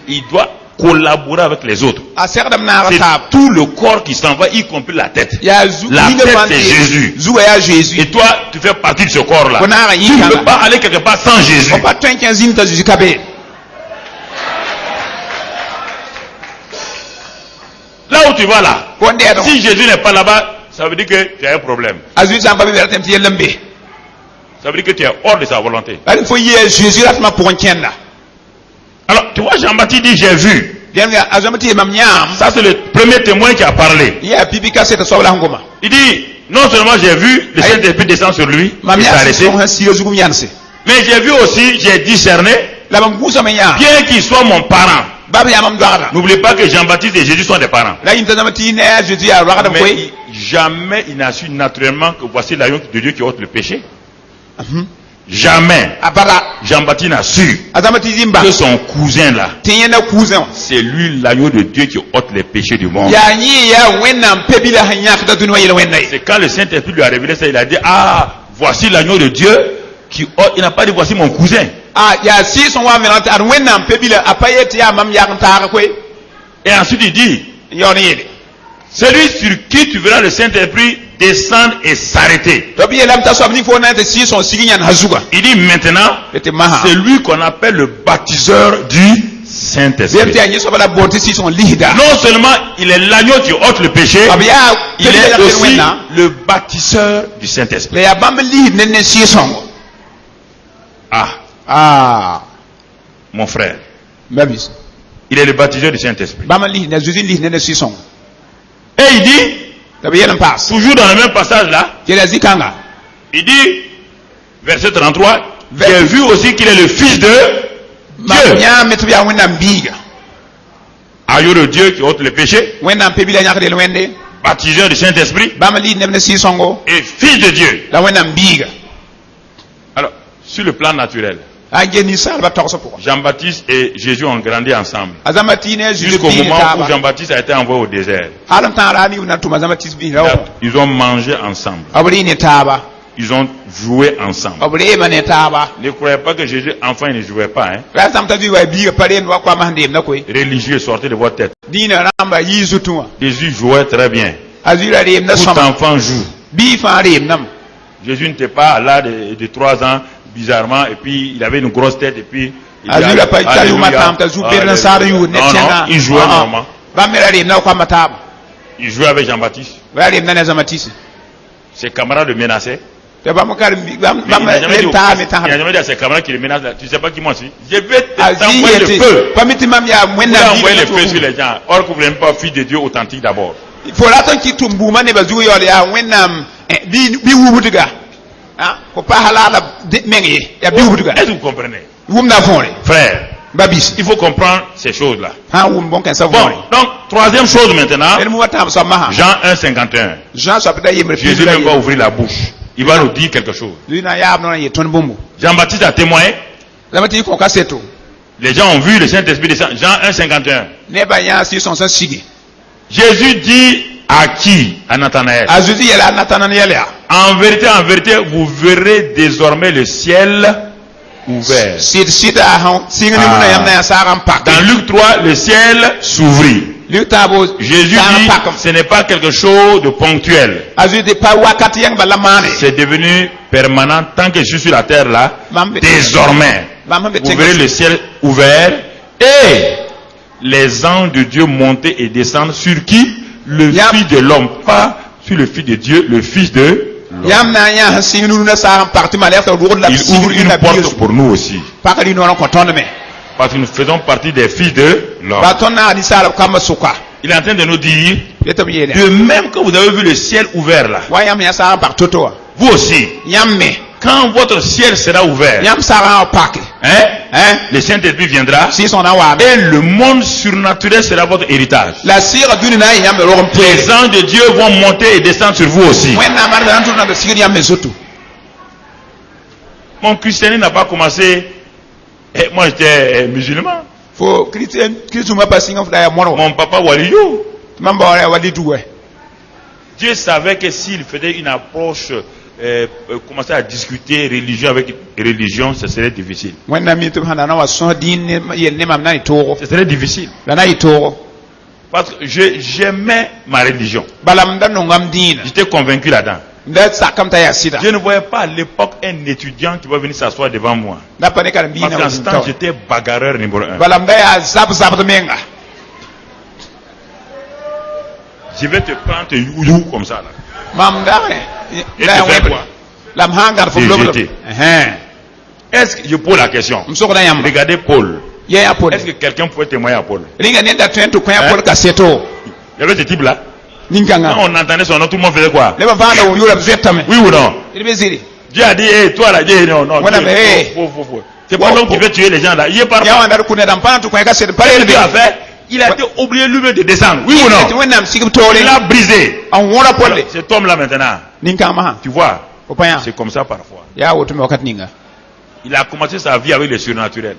Il doit collaborer avec les autres. C'est tout le corps qui s'en va, y compris la tête. La tête c'est Jésus. Et toi, tu fais partie de ce corps-là. Tu ne peux pas aller quelque part sans Jésus. Là où tu vas là, si Jésus n'est pas là-bas, ça veut dire que tu as un problème. Ça veut dire que tu es hors de sa volonté. Alors, tu vois, Jean-Baptiste dit, j'ai vu. Ça, c'est le premier témoin qui a parlé. Il dit, non seulement j'ai vu le Saint-Esprit descendre sur lui, il s'est arrêté, mais j'ai vu aussi, j'ai discerné, bien qu'il soit mon parent. N'oubliez pas que Jean-Baptiste et Jésus sont des parents. Mais jamais il n'a su naturellement que voici l'agneau de Dieu qui ôte le péché. Jamais Jean-Baptiste n'a su que son cousin là, c'est lui l'agneau de Dieu qui ôte les péchés du monde. C'est quand le Saint-Esprit lui a révélé ça, il a dit, ah, voici l'agneau de Dieu qui ôte. Il n'a pas dit voici mon cousin. Et ensuite il dit, celui sur qui tu verras le Saint-Esprit descendre et s'arrêter. Il dit maintenant, c'est lui qu'on appelle le baptiseur du Saint-Esprit. Non Non seulement il est l'agneau qui ôte le péché, il est aussi le bâtisseur du Saint-Esprit. Ah, mon frère, il est le baptiseur du Saint-Esprit. Et il dit, toujours dans le même passage là, il dit, verset 33, j'ai vu aussi qu'il est le Fils de Dieu. Agneau de Dieu qui ôte le péché, baptiseur du Saint-Esprit et Fils de Dieu. Alors, sur le plan naturel, Jean-Baptiste et Jésus ont grandi ensemble. Jusqu'au moment où Jean-Baptiste a été envoyé au désert. Ils ont mangé ensemble. Ils ont joué ensemble. Ne croyez pas que Jésus, enfant, il ne jouait pas. Hein? Religieux, sortez de votre tête. Jésus jouait très bien. Tout enfant joue. Jésus n'était pas là de 3 ans, bizarrement, et puis il avait une grosse tête, et puis il jouait normalement. Il jouait avec Jean-Baptiste. Ses camarades le menaçaient. Il n'a jamais dit à ses camarades qui le menacent. Tu ne sais pas qui moi suis. Je vais t'envoyer le feu. Vous envoyer le feu sur les gens. Or que vous n'êtes pas fils de Dieu authentique d'abord. Est-ce que vous comprenez? Frère, il faut comprendre ces choses-là. Bon, donc, troisième chose maintenant. Jean 1,51. Jésus même va ouvrir la bouche. Il va nous dire quelque chose. Jean-Baptiste a témoigné. Les gens ont vu le Saint-Esprit descendre. Jean 1,51. Jésus dit à qui? À Nathanaël. En vérité, vous verrez désormais le ciel ouvert. Dans Luc 3, le ciel s'ouvrit. Jésus dit, ce n'est pas quelque chose de ponctuel. C'est devenu permanent tant que je suis sur la terre là. Désormais, vous verrez le ciel ouvert et les anges de Dieu monter et descendre sur qui? Le Fils de l'homme. Pas sur le Fils de Dieu, le Fils de l'homme. Il ouvre une porte pour nous aussi. Parce que nous faisons partie des fils de l'homme. Il est en train de nous dire, de même que vous avez vu le ciel ouvert là, vous aussi, quand votre ciel sera ouvert, le Saint-Esprit viendra et le monde surnaturel sera votre héritage. Les anges de Dieu vont monter et descendre sur vous aussi. Mon christianisme n'a pas commencé. Moi j'étais musulman. Mon papa Waliyou. Dieu savait que s'il faisait une approche, commencer à discuter religion avec religion, ce serait difficile. Ce serait difficile. Parce que j'aimais ma religion. J'étais convaincu là-dedans. Je ne voyais pas à l'époque un étudiant qui va venir s'asseoir devant moi. Parce qu'en ce temps, j'étais bagarreur numéro 1. Je vais te prendre te you comme ça là. Et te faire quoi? Est-ce que je pose la question? Regardez Paul. Est-ce que quelqu'un pouvait témoigner à Paul? Il y avait ce type là. Quand on entendait son nom, tout le monde faisait quoi? Oui ou non? Dieu a dit, hey, toi là, Dieu, non. C'est pas l'homme qui veut tuer les gens là. Il est parti. Il a été oublié lui-même de descendre. Oui ou non? Il a brisé. Cet homme là maintenant. Tu vois? C'est comme ça parfois. Il a commencé sa vie avec le surnaturel.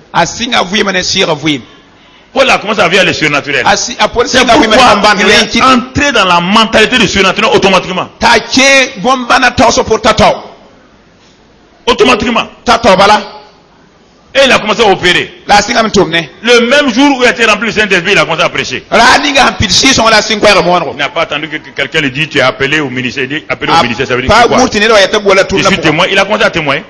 Paul a commencé à vivre le surnaturel. C'est pourquoi il est entré dans la mentalité du surnaturel automatiquement. Automatiquement. Et il a commencé à opérer. Le même jour où il a été rempli du Saint-Esprit, il a commencé à prêcher. Il n'a pas attendu que quelqu'un lui dise tu es appelé au ministère. Il dit appelé au ministère, ça veut dire quoi? Je suis témoin. Il a commencé à témoigner.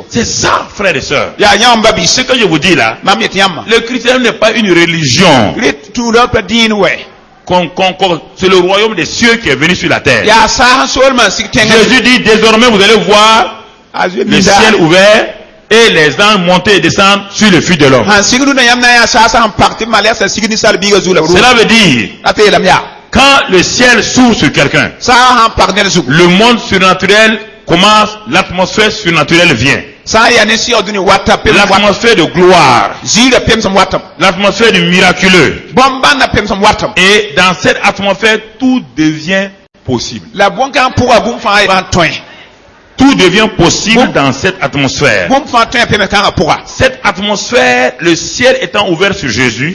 C'est ça, frères et sœurs. Ce que je vous dis là, le christianisme n'est pas une religion. C'est le royaume des cieux qui est venu sur la terre. Jésus dit désormais vous allez voir le ciel ouvert et les anges monter et descendre sur le Fils de l'homme. Cela veut dire quand le ciel s'ouvre sur quelqu'un, le monde surnaturel commence, l'atmosphère surnaturelle vient. L'atmosphère de gloire, l'atmosphère du miraculeux. Et dans cette atmosphère, tout devient possible. Tout devient possible dans cette atmosphère. Cette atmosphère, le ciel étant ouvert sur Jésus,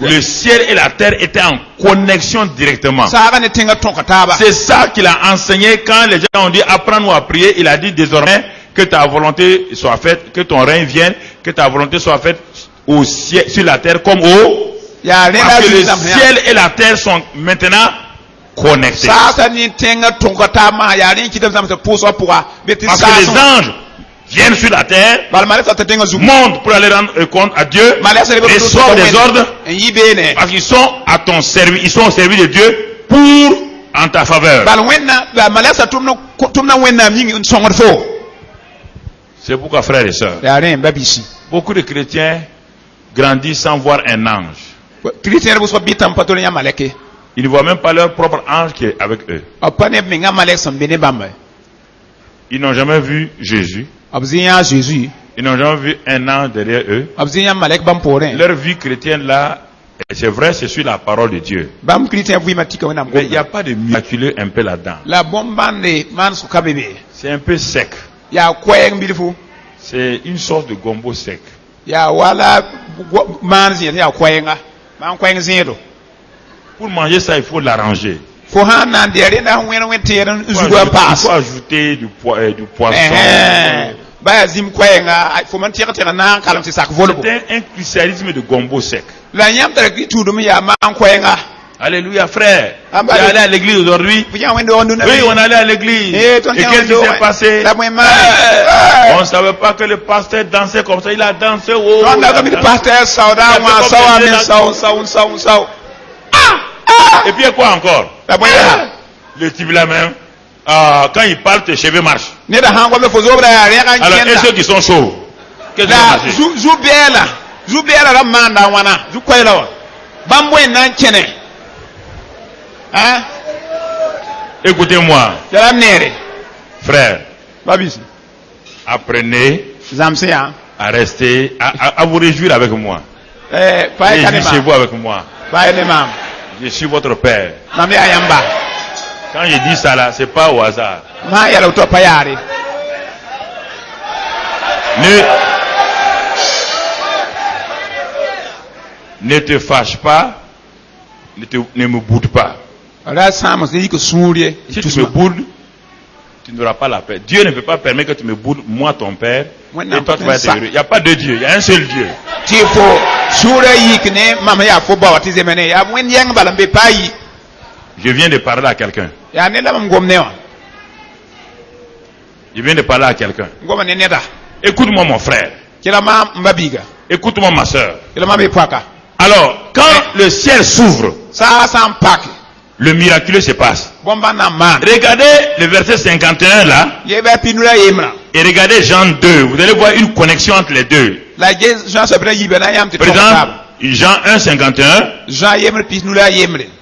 le ciel et la terre étaient en connexion directement. C'est ça qu'il a enseigné quand les gens ont dit apprends-nous à prier. Il a dit désormais que ta volonté soit faite, que ton règne vienne, que ta volonté soit faite au ciel, sur la terre comme au... Parce que le ciel et la terre sont maintenant connectés. Parce que les anges viennent sur la terre, montent pour aller rendre compte à Dieu, et sortent des ordres, parce qu'ils sont à ton service, ils sont au service de Dieu pour en ta faveur. C'est pourquoi, frères et sœurs, beaucoup de chrétiens grandissent sans voir un ange. Ils ne voient même pas leur propre ange qui est avec eux. Ils n'ont jamais vu Jésus. Ils n'ont jamais vu un ange derrière eux. Leur vie chrétienne là, c'est vrai, c'est sur la parole de Dieu. Mais il n'y a pas de miraculeux un peu là-dedans. C'est un peu sec. C'est une sorte de gombo sec. Pour manger ça, il faut l'arranger. Il faut ajouter du poisson. C'est un christianisme de gombo sec. Alléluia, frère. Tu es allé à l'église aujourd'hui? Oui, on est allé à l'église. Et qu'est-ce qui s'est passé? On ne savait pas que le pasteur dansait comme ça. Il a dansé. Et puis quoi encore? Le type là même, quand il parle, tes cheveux marchent. Alors, et ceux qui sont chauds? Qu'est-ce qui a écoutez-moi, frère, apprenez à rester, à vous réjouir avec moi. Réjouissez chez vous avec moi. Je suis votre père. Quand je dis ça là, c'est pas au hasard. Ne te fâche pas, ne me boude pas. Si tu me boudes, tu n'auras pas la paix. Dieu ne peut pas permettre que tu me boudes, moi ton père, et toi tu vas être heureux. Il n'y a pas deux dieux, il y a un seul Dieu. Je viens de parler à quelqu'un. Je viens de parler à quelqu'un. Écoute-moi mon frère. Écoute-moi ma soeur. Alors, quand le ciel s'ouvre, le miraculeux se passe. Regardez le verset 51 là. Et regardez Jean 2. Vous allez voir une connexion entre les deux. Par exemple, Jean 1, 51.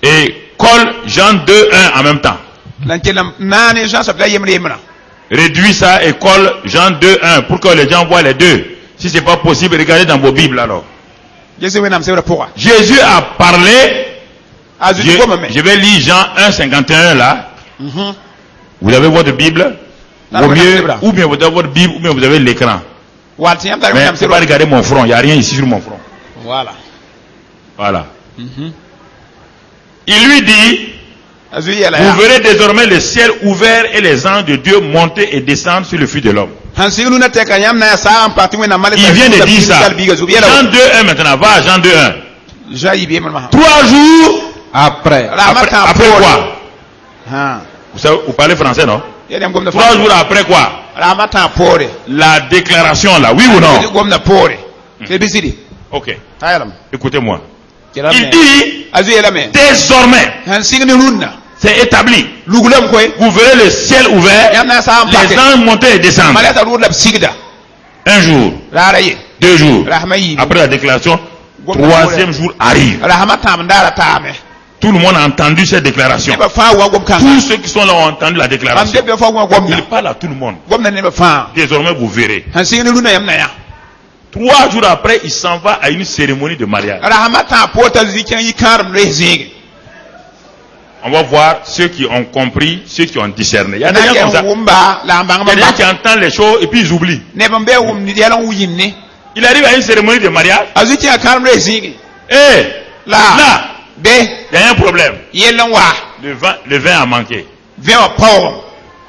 Et colle Jean 2, 1 en même temps. Réduis ça et colle Jean 2, 1 pour que les gens voient les deux. Si ce n'est pas possible, regardez dans vos Bibles alors. Jésus a parlé. Je vais lire Jean 1, 51 là. Vous avez votre Bible. Au mieux, ou bien vous avez votre Bible, ou bien vous avez l'écran. Mais il ne faut pas regarder mon front. Il n'y a rien ici sur mon front. Voilà. Il lui dit, vous verrez désormais le ciel ouvert et les anges de Dieu monter et descendre sur le Fils de l'homme. Il vient de dire ça. Jean 2:1 maintenant. Va à Jean 2:1. 3 jours après. Après quoi? Vous parlez français, non? 3 jours après quoi? La déclaration là, oui ou non? Ok. Écoutez-moi. Il dit, désormais, c'est établi. Vous verrez le ciel ouvert, les anges monter et descendre. Un jour, 2 jours. Après la déclaration, 3e jour arrive. Tout le monde a entendu cette déclaration. Tous ceux qui sont là ont entendu la déclaration. Il parle à tout le monde. Désormais, vous verrez. 3 jours après, il s'en va à une cérémonie de mariage. On va voir ceux qui ont compris, ceux qui ont discerné. Il y a des gens comme ça. Il y a des gens qui entendent les choses et puis ils oublient. Il arrive à une cérémonie de mariage. Et là, il y a un problème. Le vin a manqué.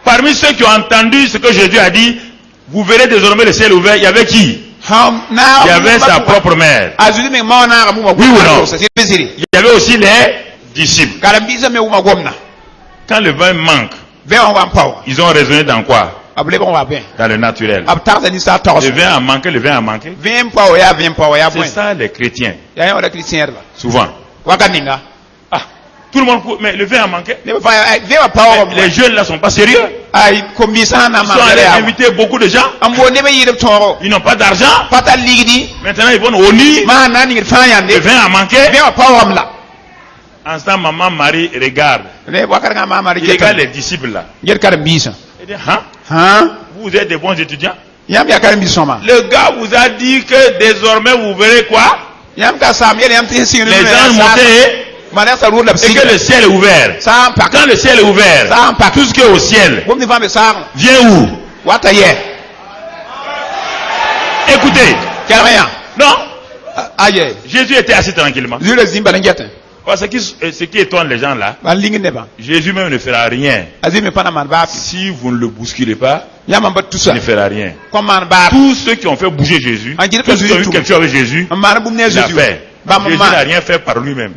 Parmi ceux qui ont entendu ce que Jésus a dit, vous verrez désormais le ciel ouvert. Il y avait qui? Il y avait sa propre mère. Oui ou non? Il y avait aussi les disciples. Quand le vin manque, ils ont raisonné dans quoi? Dans le naturel. Le vin a manqué, le vin a manqué. C'est ça les chrétiens. Souvent. Tout le monde, mais le vin a manqué. Les jeunes là sont pas sérieux. Ils sont allés inviter beaucoup de gens. Ils n'ont pas d'argent. Maintenant ils vont au lit. Le vin a manqué. Ensemble, maman Marie regarde. Il regarde les disciples là. Il dit, vous êtes des bons étudiants. Le gars vous a dit que désormais vous verrez quoi? Les anges montés. Et que le ciel est ouvert. Quand le ciel est ouvert, tout ce qui est au ciel vient où? Écoutez. Non. Jésus était assis tranquillement. Ce qui étonne les gens là, Jésus même ne fera rien. Si vous ne le bousculez pas, il ne fera rien. Tous ceux qui ont fait bouger Jésus, tous ceux qui ont eu quelque chose avec Jésus, il a fait. Jésus n'a rien fait par lui-même.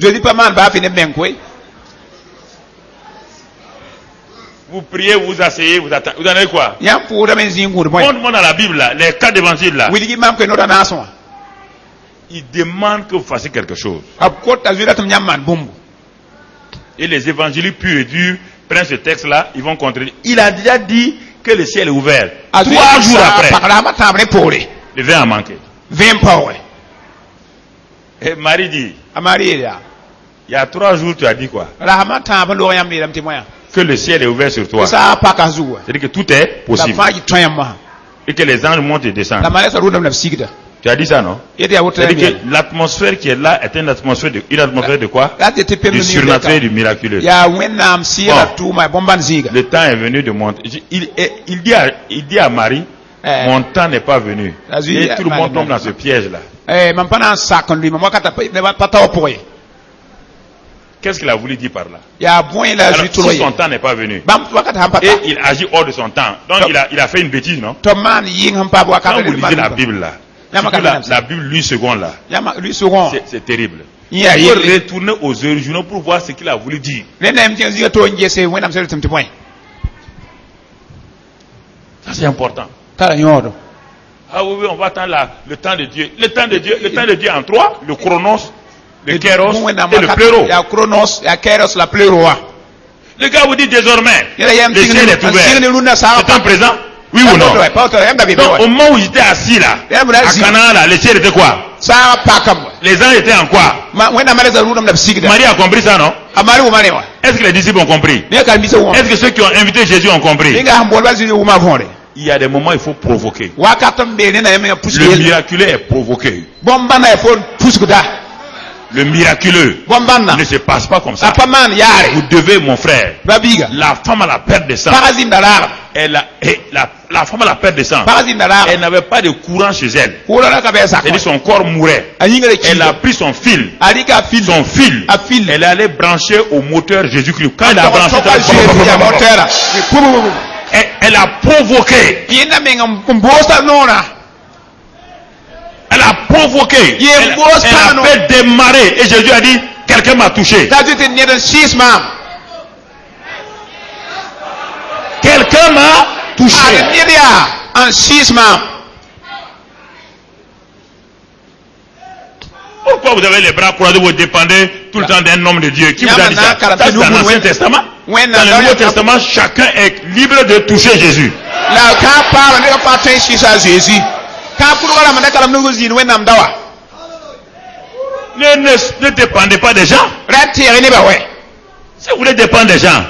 Vous priez, vous asseyez, vous attendez. Vous en avez quoi? Montre-moi dans la Bible là, les 4 évangiles là. Il demande que vous fassiez quelque chose. Et les évangélistes purs et durs prennent ce texte là, ils vont contredire. Il a déjà dit que le ciel est ouvert. 3 jours après, le vin a manqué. Et Marie dit, il y a 3 jours tu as dit quoi? Que le ciel est ouvert sur toi. C'est-à-dire que tout est possible. Et que les anges montent et descendent. Tu as dit ça, non? C'est-à-dire que l'atmosphère qui est là est une atmosphère de quoi? Du surnaturel et du miraculeux. Bon, le temps est venu de monter. Il dit à Marie, mon temps n'est pas venu. Et tout le monde tombe dans ce piège-là. Qu'est-ce qu'il a voulu dire par là? Alors, si son temps n'est pas venu, et il agit hors de son temps, donc il a fait une bêtise, non? Quand vous lisez la Bible là, la Bible 8 secondes là, c'est terrible. Il faut retourner aux originaux pour voir ce qu'il a voulu dire. Ça c'est important. Ah oui, on va attendre le temps de Dieu. Le temps de Dieu en 3, le chronos, le kéros et le pléro. Le gars vous dit désormais, le ciel est ouvert. C'est un présent? Oui ou non? Donc au moment où j'étais assis là, à Canaan là, le ciel était quoi? Les anges étaient en quoi? Marie a compris ça, non? Est-ce que les disciples ont compris? Est-ce que ceux qui ont invité Jésus ont compris? Il y a des moments où il faut provoquer. Le miraculeux est provoqué. Le miraculeux ne se passe pas comme ça. Vous devez, mon frère, la femme à la perte de sang, la femme à la perte de sang, elle n'avait pas de courant chez elle. C'est-à-dire son corps mourait. Elle a pris son fil. Elle allait brancher au moteur Jésus-Christ. Quand elle a branché, Elle a provoqué. Elle a provoqué. Elle a fait démarrer. Et Jésus a dit, quelqu'un m'a touché. Quelqu'un m'a touché. Pourquoi vous avez les bras croisés, vous dépendez tout le temps d'un homme de Dieu? Qui vous a dit ça? Ça c'est dans l'Ancien Testament. Dans le Nouveau Testament, chacun est libre de toucher Jésus. Ne dépendez pas des gens. Si vous voulez dépendre des gens,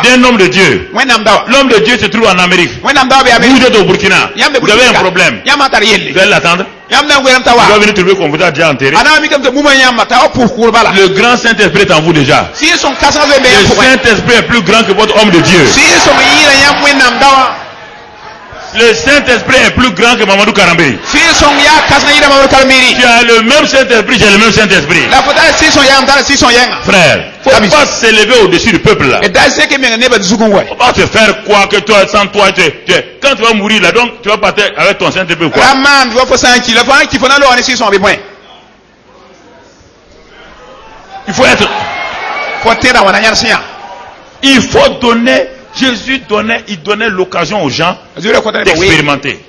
d'un homme de Dieu, l'homme de Dieu se trouve en Amérique. Vous êtes au Burkina, vous avez un problème. Vous allez l'attendre. Vous doit venir trouver qu'on vous a déjà enterré. Le grand Saint-Esprit est en vous déjà. Le Saint-Esprit est plus grand que votre homme de Dieu. Le Saint-Esprit est plus grand que Mamadou Karambé. Tu as le même Saint-Esprit, j'ai le même Saint-Esprit. Frère, il ne faut pas s'élever au-dessus du peuple là. Il ne faut pas te faire quoi que toi, sans toi, quand tu vas mourir là, donc tu vas partir avec ton Saint-Esprit ou quoi? Il faut être. Il faut donner. Jésus donnait l'occasion aux gens d'expérimenter.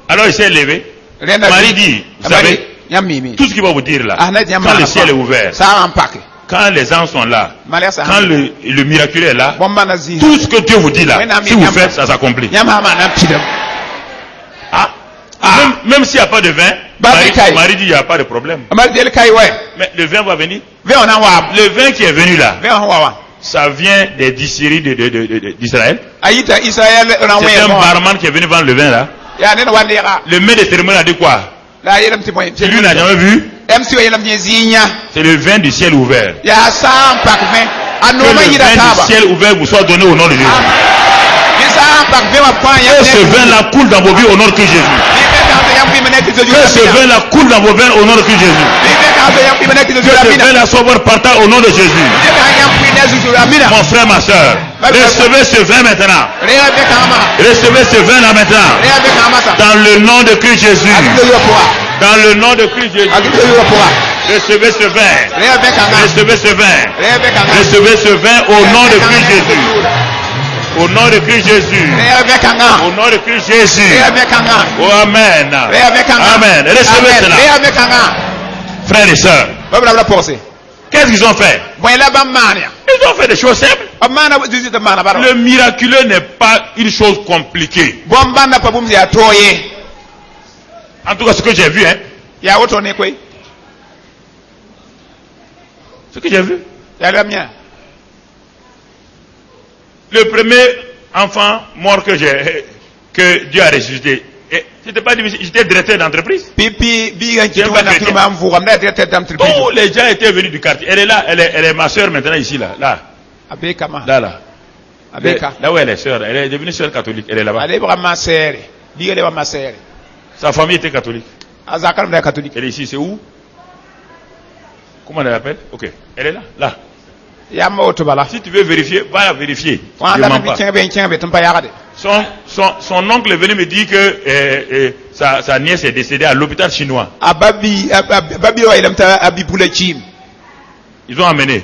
Alors il s'est levé. Marie dit, vous savez, tout ce qu'il va vous dire là, quand le ciel est ouvert, quand les anges sont là, quand le miraculeux est là, tout ce que Dieu vous dit là, si vous faites, ça s'accomplit. Même s'il n'y a pas de vin, Marie dit il n'y a pas de problème. Mais le vin va venir. Le vin qui est venu là, ça vient des distilleries d'Israël. C'est un barman qui est venu vendre le vin là. Le maître de cérémonie a dit quoi? Lui n'a jamais vu. C'est le vin du ciel ouvert. Que le vin du ciel ouvert vous soit donné au nom de Jésus. Que ce vin là coule dans vos vies au nom de Christ Jésus. Que ce vin là coule dans vos veines au nom de Christ Jésus. Que ce vin là soit votre partage au nom de Jésus. Mon frère, ma soeur, recevez ce vin maintenant. Recevez ce vin là maintenant. Dans le nom de Christ Jésus. Dans le nom de Christ Jésus. Recevez ce vin. Recevez ce vin. Recevez ce vin au nom de Christ Jésus. Au nom de Christ Jésus. Au nom de Christ Jésus. Oh, amen. Amen. Recevez cela. Frères et sœurs. Qu'est-ce qu'ils ont fait? Ils ont fait des choses simples. Le miraculeux n'est pas une chose compliquée. En tout cas, ce que j'ai vu, hein. Ce que j'ai vu. Le premier enfant mort que Dieu a ressuscité, c'était pas difficile, j'étais directeur d'entreprise. Tous les gens étaient venus du quartier. Elle est là, elle est ma soeur maintenant ici, là. Là où elle est soeur, elle est devenue soeur catholique, elle est là-bas. Sa famille était catholique. Elle est ici, c'est où? Comment elle l'appelle? Ok, elle est là, là. Si tu veux vérifier, va la vérifier. Son oncle est venu me dire que sa nièce est décédée à l'hôpital chinois. Ils ont amené.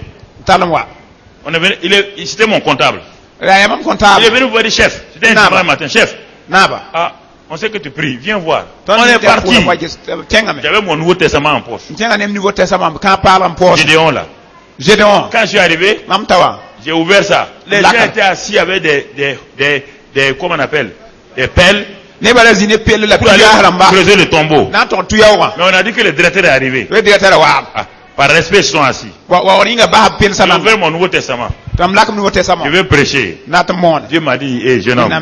C'était mon comptable. Il est venu voir le chef. C'était un dimanche matin. Chef. On sait que tu pries. Viens voir. On est parti. J'avais mon Nouveau Testament en poche. Gédéon là. Quand je suis arrivé, j'ai ouvert ça. Les gens étaient assis avec des comment on appelle, des pelles pour aller creuser le tombeau. Mais on a dit que le directeur est arrivé. Par respect, ils sont assis. J'ai ouvert mon Nouveau Testament. Je vais prêcher. Dieu m'a dit, hé jeune homme,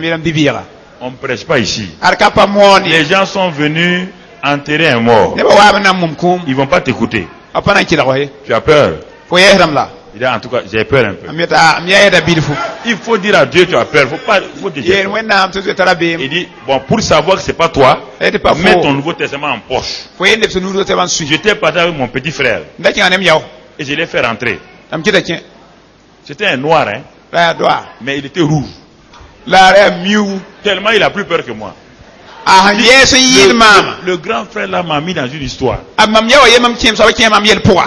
on ne prêche pas ici. Les gens sont venus enterrer un mort. Ils ne vont pas t'écouter. Tu as peur? Il dit, en tout cas, j'ai peur un peu. Il faut dire à Dieu, tu as peur. Faut te dire. Il dit, bon, pour savoir que ce n'est pas toi, mets ton Nouveau Testament en poche. J'étais parti avec mon petit frère. Et je l'ai fait rentrer. C'était un noir, hein. La doa. Mais il était rouge. La re miu. Tellement il a plus peur que moi. Ah yes yil mama. Le grand frère là m'a mis dans une histoire. Amam yawa yemam kiem sa kiem am yel poa.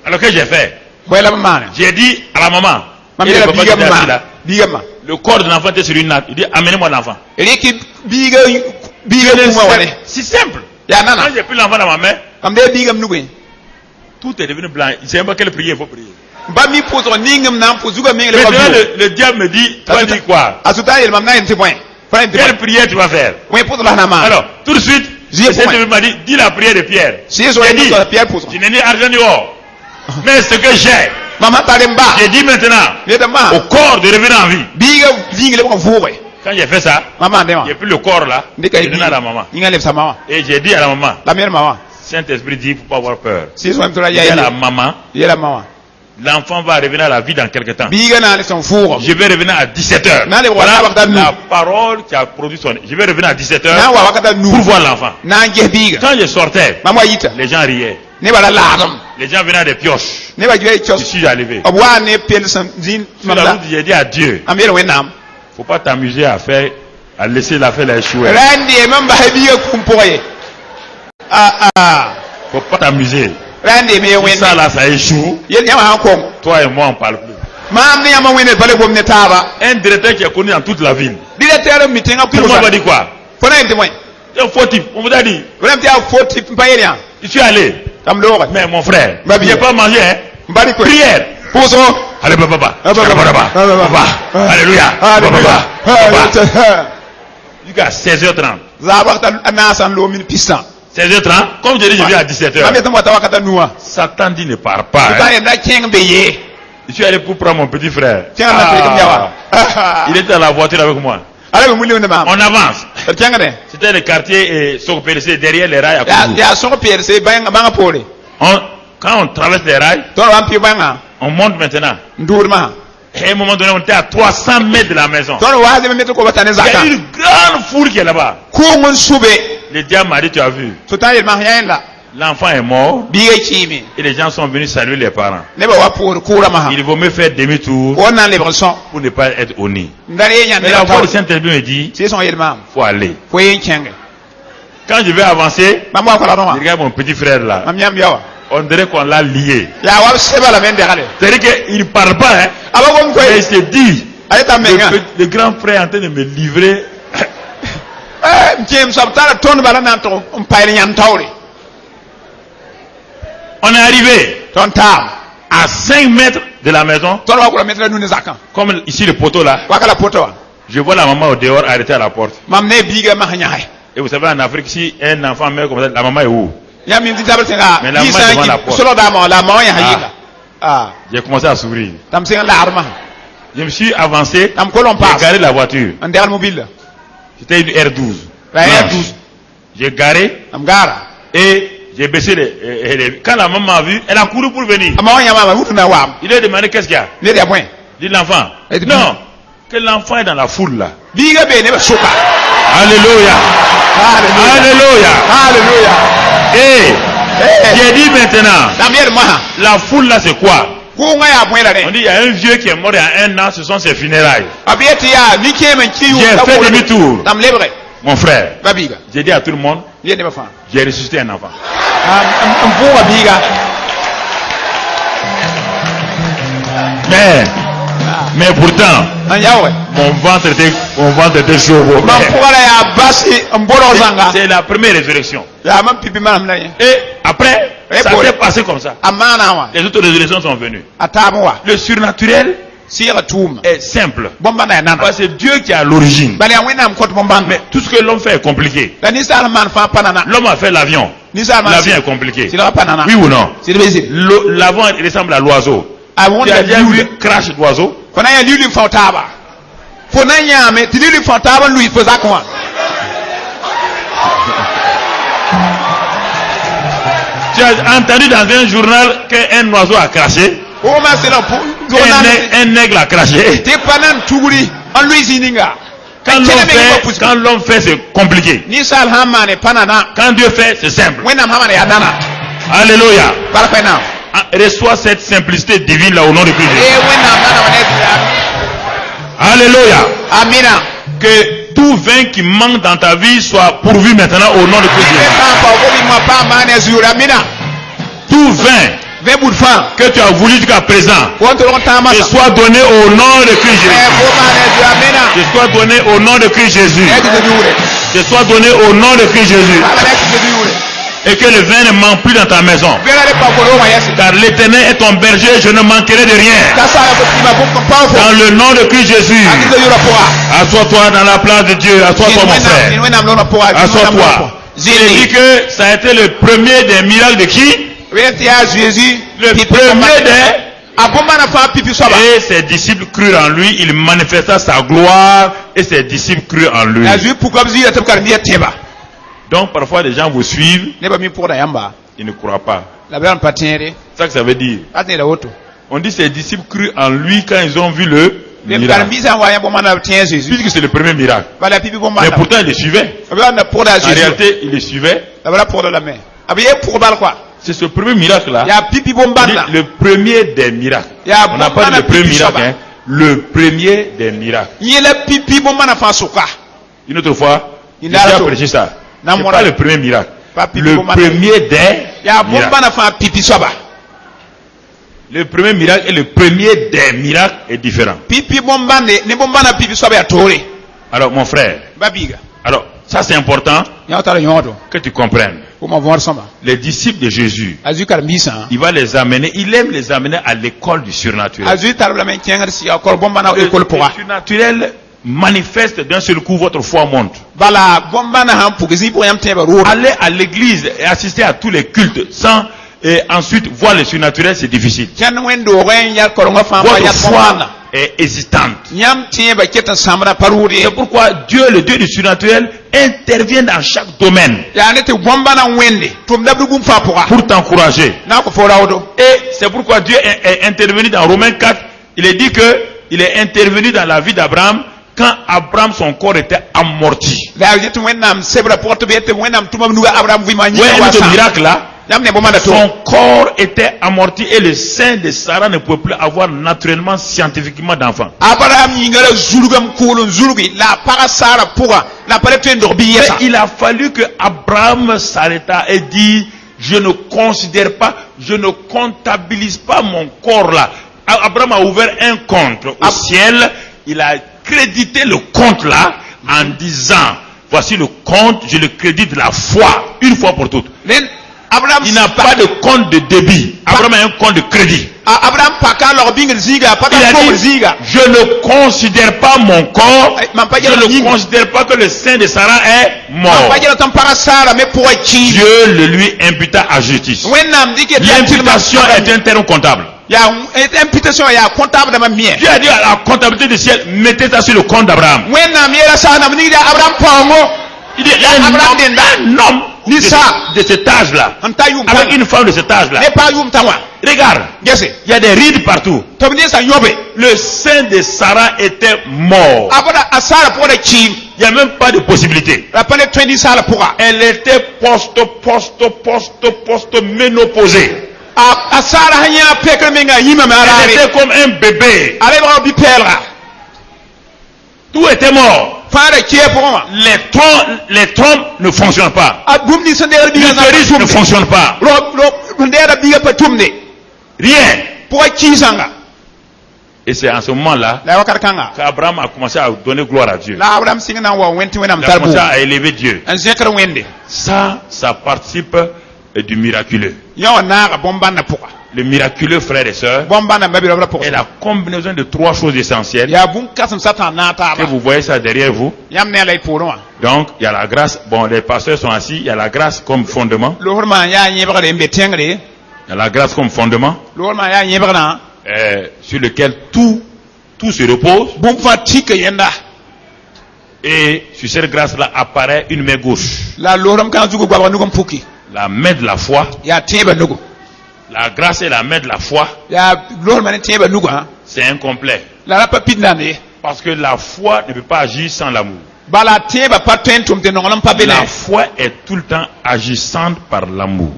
Alors que j'ai fait? Voilà maman. J'ai dit à la maman. Mam Et le yela papa qui était assis là, bigama. le corps de l'enfant était sur une natte. Il dit amenez-moi l'enfant. Eleki biga kuma wane. C'est simple. Ya nana. Quand j'ai pris l'enfant dans ma main, Am de bigam nugwe. tout est devenu blanc. Il ne sait même pas quelle prière il faut prier. Ba mi poso ningam nam pozuga mengele Maintenant le diable me dit, tu vas dire quoi? Asuta yel mam na yenti point. Quelle prière tu vas faire? Oui, pour la nama. Alors, tout de suite, il m'a dit, dis la prière de Pierre. Si ils ont dit la pierre pour je n'ai ni argent ni or. Mais ce que j'ai, maman talemba. j'ai dit maintenant, au corps de revenir en vie. Biga zingle ko voué. Quand j'ai fait ça, maman dema. j'ai pris le corps là, j'ai donné à la maman. Et j'ai dit à la maman, la mère maman. Saint-Esprit dit, il ne faut pas avoir peur. Si ils ont dit la maman, la maman. L'enfant va revenir à la vie dans quelques temps. Je vais revenir à 17h. Voilà la parole qui a produit son... Je vais revenir à 17h pour voir l'enfant. Quand je sortais, les gens riaient. Les gens venaient des pioches. Je suis arrivé. Sur la route, j'ai dit à Dieu, il ne faut pas t'amuser à laisser l'affaire échouer. Faut pas t'amuser. Ça là, ça échoue. Toi et moi, on ne parle plus. Un directeur qui est connu dans toute la ville. Tout le monde va dire quoi? C'est un faux type. On vous a dit. Je suis allé. Mais mon frère, il n'a pas mangé. Hein? Prière. Allez, papa. Alléluia. Jusqu'à 16h30. 16h30, comme je dis, je viens à 17h. Satan dit ne part pas. Hein. Je suis allé pour prendre mon petit frère. Il était dans la voiture avec moi. On avance. C'était le quartier Sokopelese derrière les rails à Kourou. Quand on traverse les rails, on monte maintenant. Et à un moment donné, on était à 300 mètres de la maison. Il y a une grande foule qui est là-bas. Le diable m'a dit, tu as vu. L'enfant est mort. Et les gens sont venus saluer les parents. Il vaut mieux faire demi-tour pour ne pas être au nid. Mais la voix du Saint-Esprit me dit, il faut aller. Quand je vais avancer, je regarde mon petit frère là. On dirait qu'on l'a lié. C'est-à-dire qu'il ne parle pas. Hein. Mais il se dit, le grand frère est en train de me livrer. On est arrivé à 5 mètres de la maison. Comme ici le poteau là. Je vois la maman au dehors arrêtée à la porte. Et vous savez en Afrique, si un enfant meurt comme ça, la maman est où? Mais la maman est devant la porte. J'ai commencé à sourire. Je me suis avancé. J'ai garé la voiture. C'était une R12. J'ai garé. Et j'ai baissé les... Quand la maman m'a vu, elle a couru pour venir. Il lui a demandé qu'est-ce qu'il y a. Dit l'enfant. Non, que l'enfant est dans la foule là. Alléluia. Alléluia. Et j'ai dit maintenant, la foule là c'est quoi? On dit il y a un vieux qui est mort il y a 1 an, ce sont ses funérailles. J'ai fait demi-tour. Mon frère, j'ai dit à tout le monde, j'ai ressuscité un enfant. Mais pourtant, mon ventre était chaud. C'est la première résurrection. Et après, ça s'est passé comme ça. Les autres résurrections sont venues. Le surnaturel est simple. Parce que c'est Dieu qui est à l'origine. Mais tout ce que l'homme fait est compliqué. L'homme a fait l'avion. L'avion est compliqué. Oui ou non? L'avion ressemble à l'oiseau. Tu as déjà vu le crash d'oiseau? Tu as entendu dans un journal qu'un oiseau a craché? Un aigle a craché. Quand l'homme fait, c'est compliqué. Quand Dieu fait, c'est simple. Alléluia. reçois cette simplicité divine là au nom de Christ. Alléluia. Amina. Que tout vin qui manque dans ta vie soit pourvu maintenant au nom de Christ. Tout vin que tu as voulu jusqu'à présent, que soit donné au nom de Christ Jésus. Que soit donné au nom de Christ Jésus. Que soit donné au nom de Christ Jésus. Et que le vin ne manque plus dans ta maison. Car l'Éternel est ton berger, je ne manquerai de rien. Dans le nom de Christ Jésus. Assois-toi dans la place de Dieu. Assois-toi mon frère. Assois-toi. Il dit que ça a été le premier des miracles de qui? Le premier des... Et ses disciples crurent en lui. Il manifesta sa gloire. Et ses disciples crurent en lui. Donc parfois les gens vous suivent, ils ne croient pas. C'est ça que ça veut dire. On dit ses disciples crurent en lui quand ils ont vu le miracle. Puisque c'est le premier miracle. Mais pourtant ils le suivaient. En réalité ils le suivaient. C'est ce premier miracle là. Le premier des miracles. On n'a pas dit le premier miracle. Hein. Le premier des miracles. Une autre fois, j'ai déjà prêché ça. C'est pas le premier miracle. Le premier des miracles. Le premier miracle et le premier des miracles est différent. Alors mon frère, alors ça c'est important que tu comprennes. Les disciples de Jésus, il va les amener, il aime les amener à l'école du surnaturel. Le surnaturel manifeste d'un seul coup, votre foi monte. Aller à l'église et assister à tous les cultes sans ensuite voir le surnaturel, c'est difficile. Votre foi est hésitante. C'est pourquoi Dieu, le Dieu du surnaturel, intervient dans chaque domaine pour t'encourager. Et c'est pourquoi Dieu est intervenu dans Romains 4. Il est dit que il est intervenu dans la vie d'Abraham quand Abraham, son corps était amorti. Ouais, le miracle là, son corps était amorti et le sein de Sarah ne pouvait plus avoir naturellement, scientifiquement d'enfant. Mais il a fallu que Abraham s'arrêta et dit: je ne considère pas, je ne comptabilise pas mon corps là. Abraham a ouvert un compte au ciel, il a crédité le compte là en disant: voici le compte, je le crédite la foi, une fois pour toutes. Il n'a pas de compte de débit. Abraham a un compte de crédit. Il a dit: je ne considère pas mon corps, je ne considère pas que le sein de Sarah est mort. Dieu le lui imputa à justice. L'imputation est un terme comptable. Dieu a dit à la comptabilité du ciel: mettez ça sur le compte d'Abraham. Il dit: un homme de cet âge-là, avec une femme de cet âge-là, regarde, il y a des rides partout. Le sein de Sarah était mort. Il n'y a même pas de possibilité. Elle était post-ménopausée. Elle était comme un bébé. Tout était mort. Les trompes ne fonctionnent pas. L'utérus ne fonctionne pas. Rien. Et c'est en ce moment-là qu'Abraham a commencé à donner gloire à Dieu. Il a commencé à élever Dieu. Ça participe du miraculeux. Le miraculeux, frères et sœurs, est la combinaison de trois choses essentielles. Que vous voyez ça derrière vous. Donc, il y a la grâce. Bon, les pasteurs sont assis. Il y a la grâce comme fondement. Il y a la grâce comme fondement. Sur lequel tout se repose. Et sur cette grâce-là apparaît une main gauche. La main de la foi. La grâce et la main de la foi, c'est incomplet. Parce que la foi ne peut pas agir sans l'amour. La foi est tout le temps agissante par l'amour.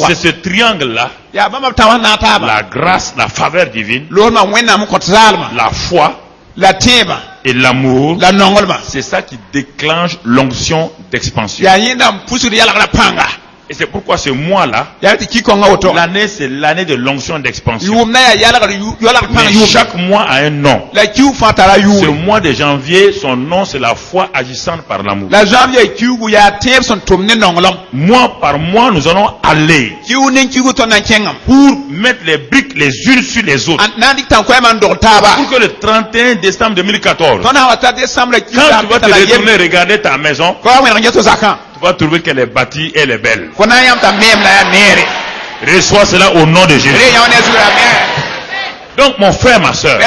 C'est ce triangle-là, la grâce, la faveur divine, la foi et l'amour, c'est ça qui déclenche l'onction d'expansion. Et c'est pourquoi ce mois-là, l'année c'est l'année de l'onction d'expansion. Mais chaque mois a un nom. Ce mois de janvier, son nom c'est la foi agissante par l'amour. Mois par mois, nous allons aller pour mettre les briques les unes sur les autres. Pour que le 31 décembre 2014, quand tu vas te retourner regarder ta maison, tu vas trouver qu'elle est bâtie et elle est belle. Reçois cela au nom de Jésus. Donc mon frère, ma soeur,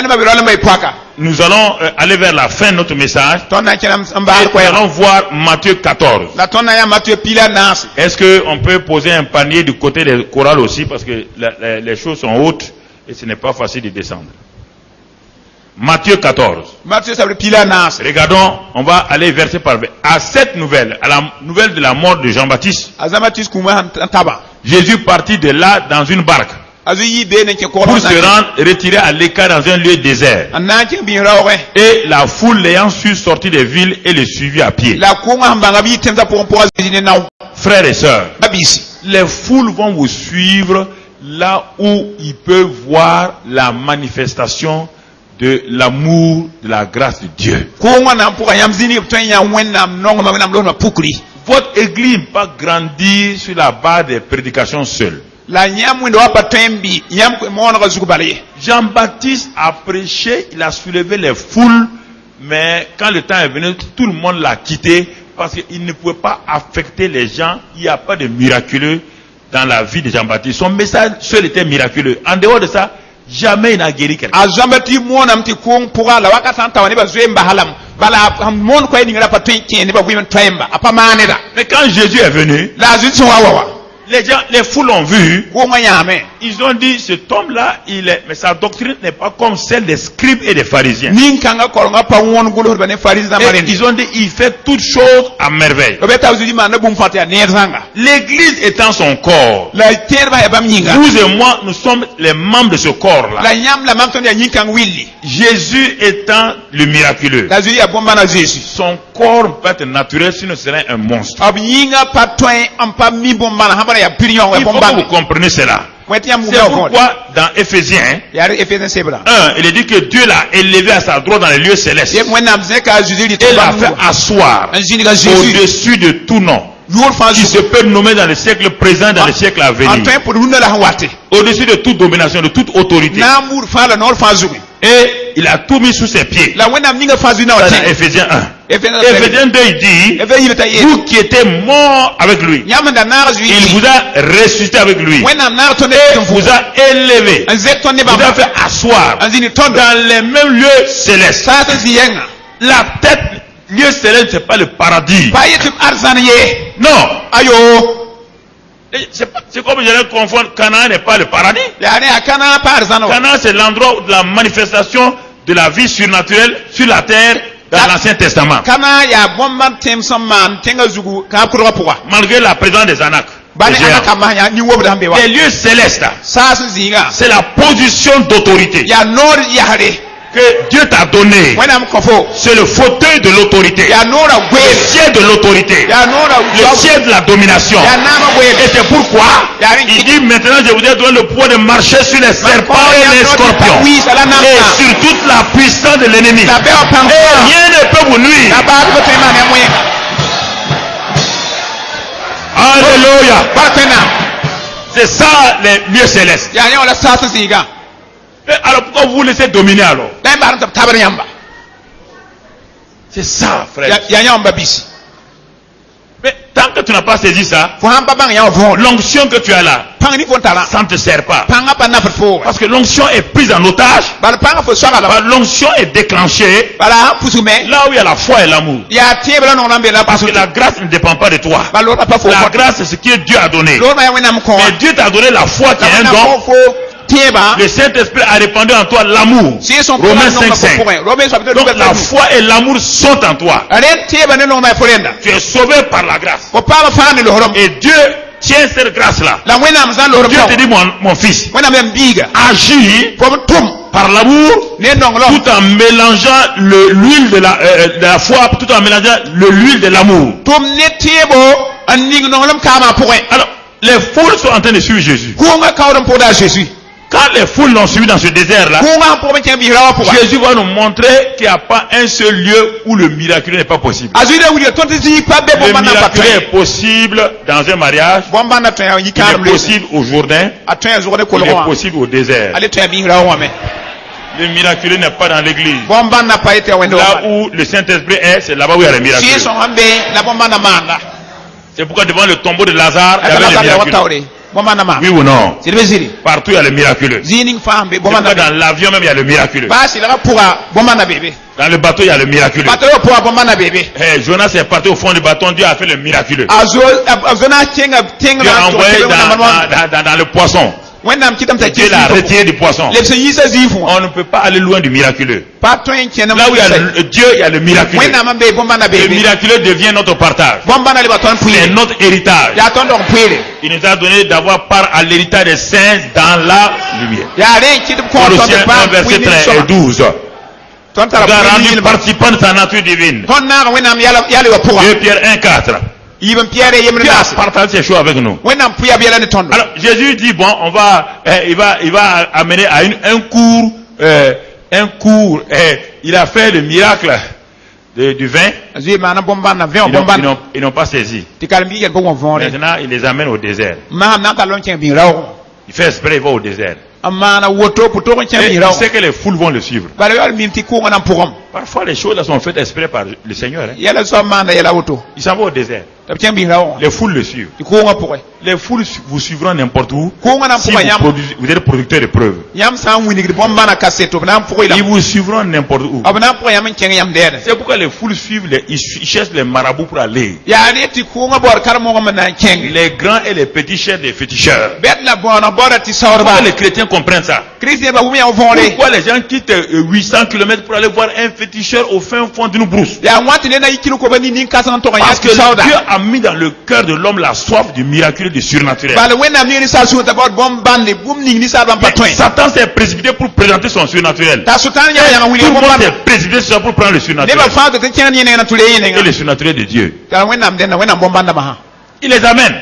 nous allons aller vers la fin de notre message. Et nous allons voir Matthieu 14. Est-ce qu'on peut poser un panier du côté des chorales aussi, parce que les choses sont hautes et ce n'est pas facile de descendre. Matthieu 14. Regardons, on va aller verset par verset. À cette nouvelle, à la nouvelle de la mort de Jean-Baptiste, Jésus partit de là dans une barque pour se rendre retiré à l'écart dans un lieu désert. Et la foule l'ayant su sortir des villes et le suivit à pied. Frères et sœurs, les foules vont vous suivre là où ils peuvent voir la manifestation de l'amour, de la grâce de Dieu. Votre église ne peut pas grandir sur la base des prédications seules. Jean-Baptiste a prêché, il a soulevé les foules, mais quand le temps est venu, tout le monde l'a quitté parce qu'il ne pouvait pas affecter les gens. Il n'y a pas de miraculeux dans la vie de Jean-Baptiste. Son message seul était miraculeux. En dehors de ça, jamais il n'a guéri quelqu'un. Mais quand Jésus est venu, les gens, les foules l'ont vu. Ils ont dit, cet homme-là, mais sa doctrine n'est pas comme celle des scribes et des pharisiens. Et ils ont dit, il fait toutes choses à merveille. L'église étant son corps, vous et moi, nous sommes les membres de ce corps-là. Jésus étant le miraculeux, son corps peut être naturel, sinon ce serait un monstre. Il faut que vous compreniez cela. C'est pourquoi dans Ephésiens 1, il est dit que Dieu l'a élevé à sa droite dans les lieux célestes et l'a fait asseoir au-dessus de tout nom qui se peut nommer dans le siècle présent et dans le siècle à venir, au-dessus de toute domination, de toute autorité. Et il a tout mis sous ses pieds. Dans Ephésiens 1. Ephésiens 2, il dit, vous qui étiez morts avec lui, il vous a ressuscité avec lui, et vous a élevé, vous a fait asseoir dans les mêmes lieux célestes. La tête, lieu céleste, c'est pas le paradis. Non. C'est comme je les confondre. Canaan n'est pas le paradis. Canaan, c'est l'endroit de la manifestation de la vie surnaturelle sur la terre dans l'Ancien Testament. Malgré la présence des Anak. Les lieux célestes, c'est la position d'autorité que Dieu t'a donné. C'est le fauteuil de l'autorité, le siège de l'autorité, le siège de la domination. Et c'est pourquoi il dit maintenant je vous ai donné le pouvoir de marcher sur les serpents et les scorpions et sur toute la puissance de l'ennemi. Et rien ne peut vous nuire. Alléluia. C'est ça les lieux célestes. Alors pourquoi vous laissez dominer alors? C'est ça, frère. Mais tant que tu n'as pas saisi ça, l'onction que tu as là, ça ne te sert pas. Parce que l'onction est prise en otage. L'onction est déclenchée là où il y a la foi et l'amour. Parce que la grâce ne dépend pas de toi. La grâce, c'est ce que Dieu a donné. Mais Dieu t'a donné la foi qui est un don. Le Saint-Esprit a répandu en toi l'amour. Romains 5:5. Donc la foi et l'amour sont en toi. Tu es sauvé par la grâce. Et Dieu tient cette grâce-là. Dieu te dit, mon fils, agis par l'amour, tout en mélangeant l'huile de la foi, tout en mélangeant l'huile de l'amour. Alors, les foules sont en train de suivre Jésus. Quand les foules l'ont suivi dans ce désert-là, Jésus va nous montrer qu'il n'y a pas un seul lieu où le miracle n'est pas possible. Le miracle est possible dans un mariage, il est possible au Jourdain, il est possible au désert. Le miraculeux n'est pas dans l'église. Là où le Saint-Esprit est, c'est là-bas où il y a le miraculeux. C'est pourquoi devant le tombeau de Lazare, il y avait le miraculeux. Oui ou non? Partout il y a le miraculeux. Dans l'avion même il y a le miraculeux. Dans le bateau il y a le miraculeux. Jonas est parti au fond du bateau, Dieu a fait le miraculeux. Dieu a envoyé dans le poisson. Dieu l'a retiré du poisson. On ne peut pas aller loin du miraculeux. Là où il y a Dieu, il y a le miraculeux. Le miraculeux devient notre partage. C'est notre héritage. Il nous a donné d'avoir part à l'héritage des saints dans la lumière. Colossiens 1, verset 13 et 12. Nous a rendu participants de sa nature divine. 2 Pierre 1, 4. Dieu a partagé ces choses avec nous. Alors Jésus dit bon, il va amener à un cours. Il a fait le miracle du vin. Ils n'ont pas saisi. Maintenant il les amène au désert. Il fait esprit, il va au désert. Et il sait que les foules vont le suivre. Parfois les choses là sont faites exprès par le Seigneur. Il s'en va au désert. Les foules le suivent. Les foules vous suivront n'importe où si vous êtes producteur de preuves. Ils vous suivront n'importe où. C'est pourquoi les foules suivent, ils cherchent les marabouts pour aller. Les grands et les petits cherchent des féticheurs. Pourquoi les chrétiens comprennent ça? Pourquoi les gens quittent 800 km pour aller voir un féticheur au fin fond d'une brousse? Parce que Dieu a mis dans le cœur de l'homme la soif du miracle du surnaturel. Satan s'est précipité pour présenter son surnaturel. Tout le monde s'est précipité pour prendre le surnaturel. Et le surnaturel de Dieu. Il les amène.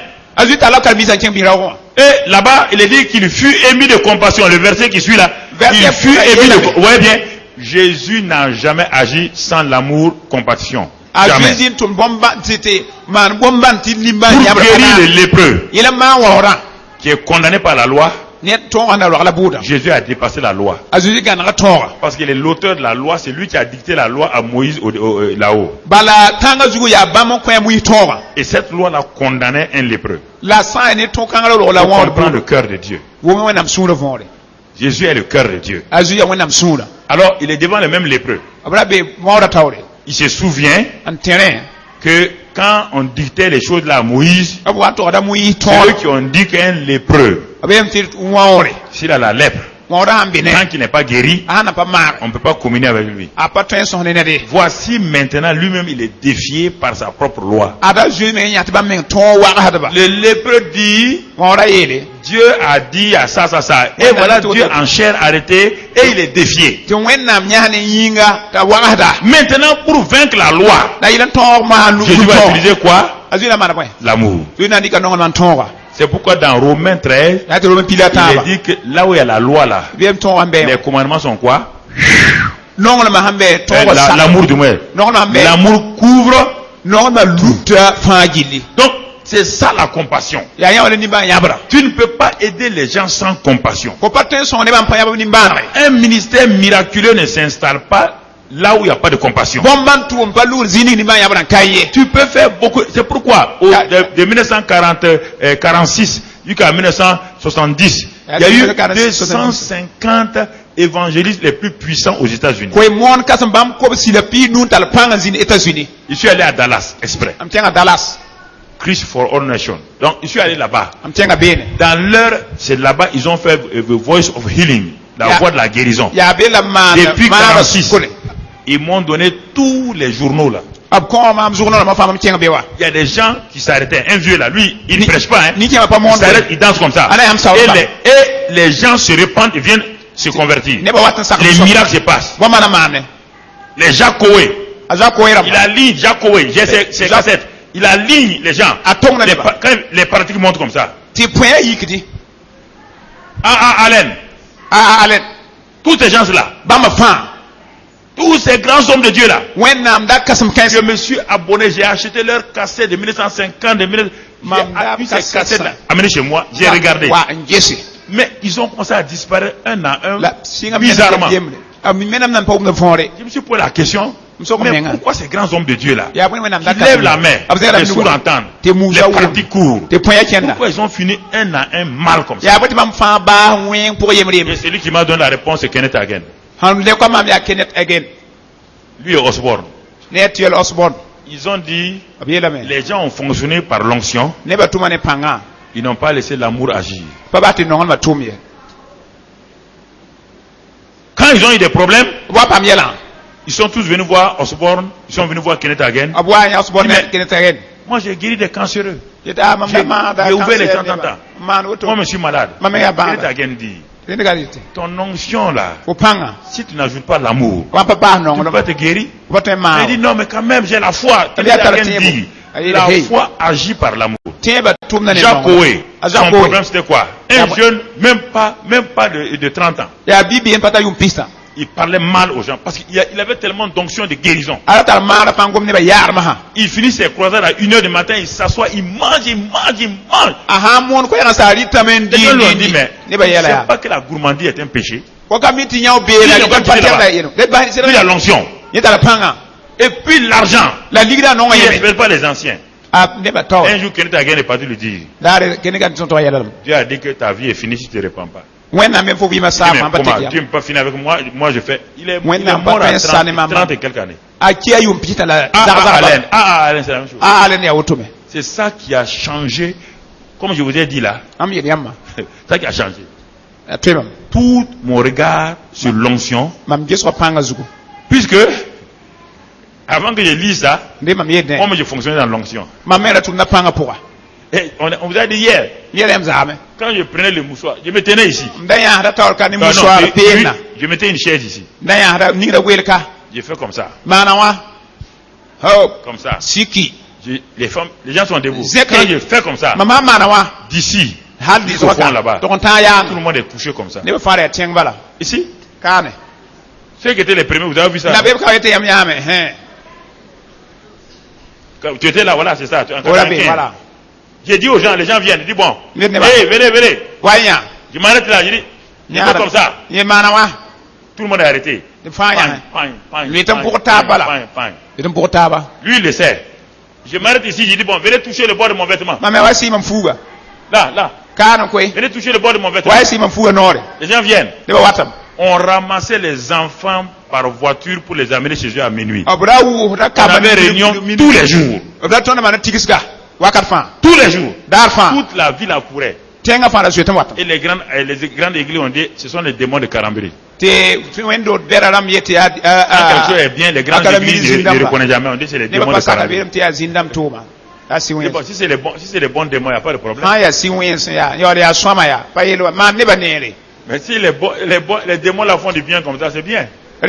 Et là-bas, il est dit qu'il fut ému de compassion. Le verset qui suit là, il fut ému de compassion. Vous voyez bien, Jésus n'a jamais agi sans l'amour, compassion. Jamais. Pour guérir le lépreux qui est condamné par la loi, Jésus a dépassé la loi. Parce qu'il est l'auteur de la loi, c'est lui qui a dicté la loi à Moïse là-haut. Et cette loi-là condamnait un lépreux. Pour comprendre le cœur de Dieu. Jésus est le cœur de Dieu. Alors, il est devant le même lépreux. Il se souvient que quand on dictait les choses là à Moïse, c'est eux qui ont dit qu'un lépreux, s'il a la lèpre, tant qu'il n'est pas guéri, on ne peut pas communier avec lui. Voici maintenant, lui-même, il est défié par sa propre loi. Le lépreux dit, Dieu a dit à ça. Et voilà Dieu en chair arrêté et il est défié. Maintenant, pour vaincre la loi, Jésus va utiliser quoi? L'amour. C'est pourquoi dans Romains 13, il est dit que là où il y a la loi là, les commandements sont quoi? L'amour du moins. L'amour couvre. Donc, c'est ça la compassion. Tu ne peux pas aider les gens sans compassion. Un ministère miraculeux ne s'installe pas là où il n'y a pas de compassion. Tu peux faire beaucoup. C'est pourquoi de 1946 jusqu'à 1970, il y a eu 250 évangélistes les plus puissants aux États-Unis. Je suis allé à Dallas exprès. Christ for All Nations. Donc, je suis allé là-bas. am tenga bene Dans leur, c'est là-bas, ils ont fait the Voice of Healing, la voix de la guérison. ya bela man Depuis ma 46, ils m'ont donné tous les journaux là. ab ko ma am journal ma fam tenga be wa Il y a des gens qui s'arrêtaient. Un vieux là, lui, il ne prêche pas. Hein. ni kema pas Il mon s'arrête, il danse comme ça. Et les gens se répandent et viennent se convertir. Les miracles se passent. Les Jacques-Koé. Il aligne Jacques-Koé. J'ai ses cassettes. Il aligne les gens. Quand les pratiques montent comme ça. Allen. Tous ces gens-là. Tous ces grands hommes de Dieu là. Je me suis abonné, j'ai acheté leurs cassettes de 1950, de 1900. J'ai ces cassettes là, amené chez moi, j'ai regardé. Mais ils ont commencé à disparaître un à un, bizarrement. Je me suis posé la question, mais pourquoi ces grands hommes de Dieu là, qui lèvent la main, les sous-entendent, les pratiques courent, pourquoi ils ont fini un à un mal comme ça? Et celui qui m'a donné la réponse, c'est Kenneth Hagin. Lui et Osborne. Ils ont dit, les gens ont fonctionné par l'onction. Ils n'ont pas laissé l'amour agir. Quand ils ont eu des problèmes, ils sont tous venus voir Osborne, ils sont venus voir Kenneth Hagin. Moi j'ai guéri des cancéreux. J'ai ouvert les temps. Moi je suis malade. Kenneth Hagin dit, ton onction là, si tu n'ajoutes pas l'amour, tu ne peux pas te guérir. Il dit non mais quand même j'ai la foi. Kenneth Hagin dit, la foi agit par l'amour. Jacques Koé, son problème c'était quoi? Un jeune, même pas de 30 ans. Il parlait mal aux gens parce qu'il avait tellement d'onction de guérison. Il finit ses croisades à 1h du matin, il s'assoit, il mange. Les gens lui ont dit, mais ne sais pas que la gourmandise est un péché. Il y a l'onction. Et puis l'argent. Il n'espère pas les anciens. Un jour, Kenneth Hagin est parti lui dire, Dieu a dit que ta vie est finie si tu ne te répands pas. Tu ne peux pas finir avec moi. Moi, je fais. Il est mort à 30 et quelques années. Allen, c'est la même chose. C'est ça qui a changé. Comme je vous ai dit là. C'est ça qui a changé. Tout mon regard sur l'onction. Puisque, avant que je lise ça, comment je fonctionnais dans l'onction. Et on vous a dit hier, quand je prenais le mouchoir, je me tenais ici. Je mettais une chaise ici. Je fais comme ça. Comme ça. Les gens sont debout. Quand je fais comme ça, d'ici, jusqu'au fond là-bas, tout le monde est couché comme ça. Ici, ceux qui étaient les premiers, vous avez vu ça? Tu étais là, voilà, c'est ça. Voilà. J'ai dit aux gens, les gens viennent, ils disent bon, hey, venez. Je m'arrête là, je dis, je fais comme ça. Tout le monde est arrêté. Lui, il le sait. Je m'arrête ici, je dis bon, venez toucher le bord de mon vêtement. Là. Venez toucher le bord de mon vêtement. Les gens viennent. On ramassait les enfants par voiture pour les amener chez eux à minuit. On avait réunion tous les jours. Tous les jours. Toute la ville accourait. Et les grandes églises ont dit, ce sont les démons de Karambiri. Quand quelque chose est bien, les grandes églises ne reconnaissent jamais. On dit c'est les démons de Karambiri. Si c'est les bons démons, il n'y a pas de problème. Mais si les démons la font du bien comme ça, c'est bien. Je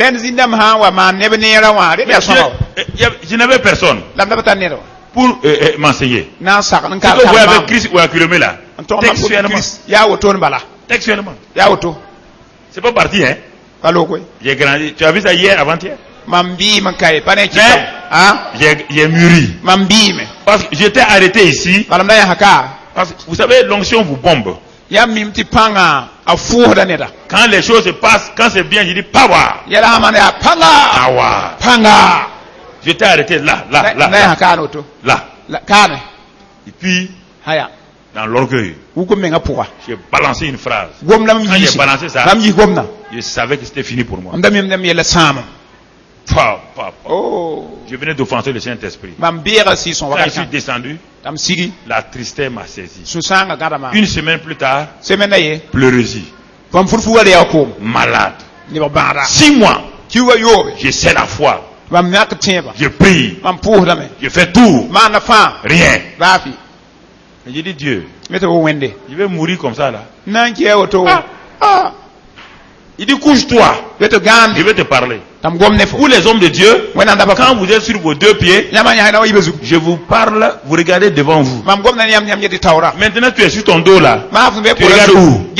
n'avais personne pour m'enseigner. Si vous voyez avec Christ ou avec Kilomé là, textuellement. C'est pas parti, hein? J'ai grandi. Tu as vu ça hier, avant-hier? J'ai mûri. Parce que j'étais arrêté ici. Parce que vous savez, l'onction vous bombe. Quand les choses se passent, quand c'est bien, je dis Power. J'étais arrêté là. Et puis, dans l'orgueil, j'ai balancé une phrase. Quand j'ai balancé ça, je savais que c'était fini pour moi. Je venais d'offenser le Saint-Esprit. Quand je suis descendu, La tristesse m'a saisi. Susanga gadama. Une semaine plus tard, Semaine d'ailleurs. pleuresie. Comme furfu wale yakom. Malade. Ni babara. 6 mois. Kiwa yobe. Je sais la foi. Bam nak tieba. Je prie. Bam pour dame. Je fais tout. Mana fa. Rien. Rafi. Et j'ai dit Dieu. Mete wo wende. Je vais mourir comme ça là. Nanki e oto. Il dit couche-toi. Mete gande. Je vais te parler. Tam gomne fo. Pour les hommes de Dieu, Wena quand vous êtes sur vos 2 pieds, je vous parle, vous regardez devant vous. Maintenant tu es sur ton dos là. Tu regardes où?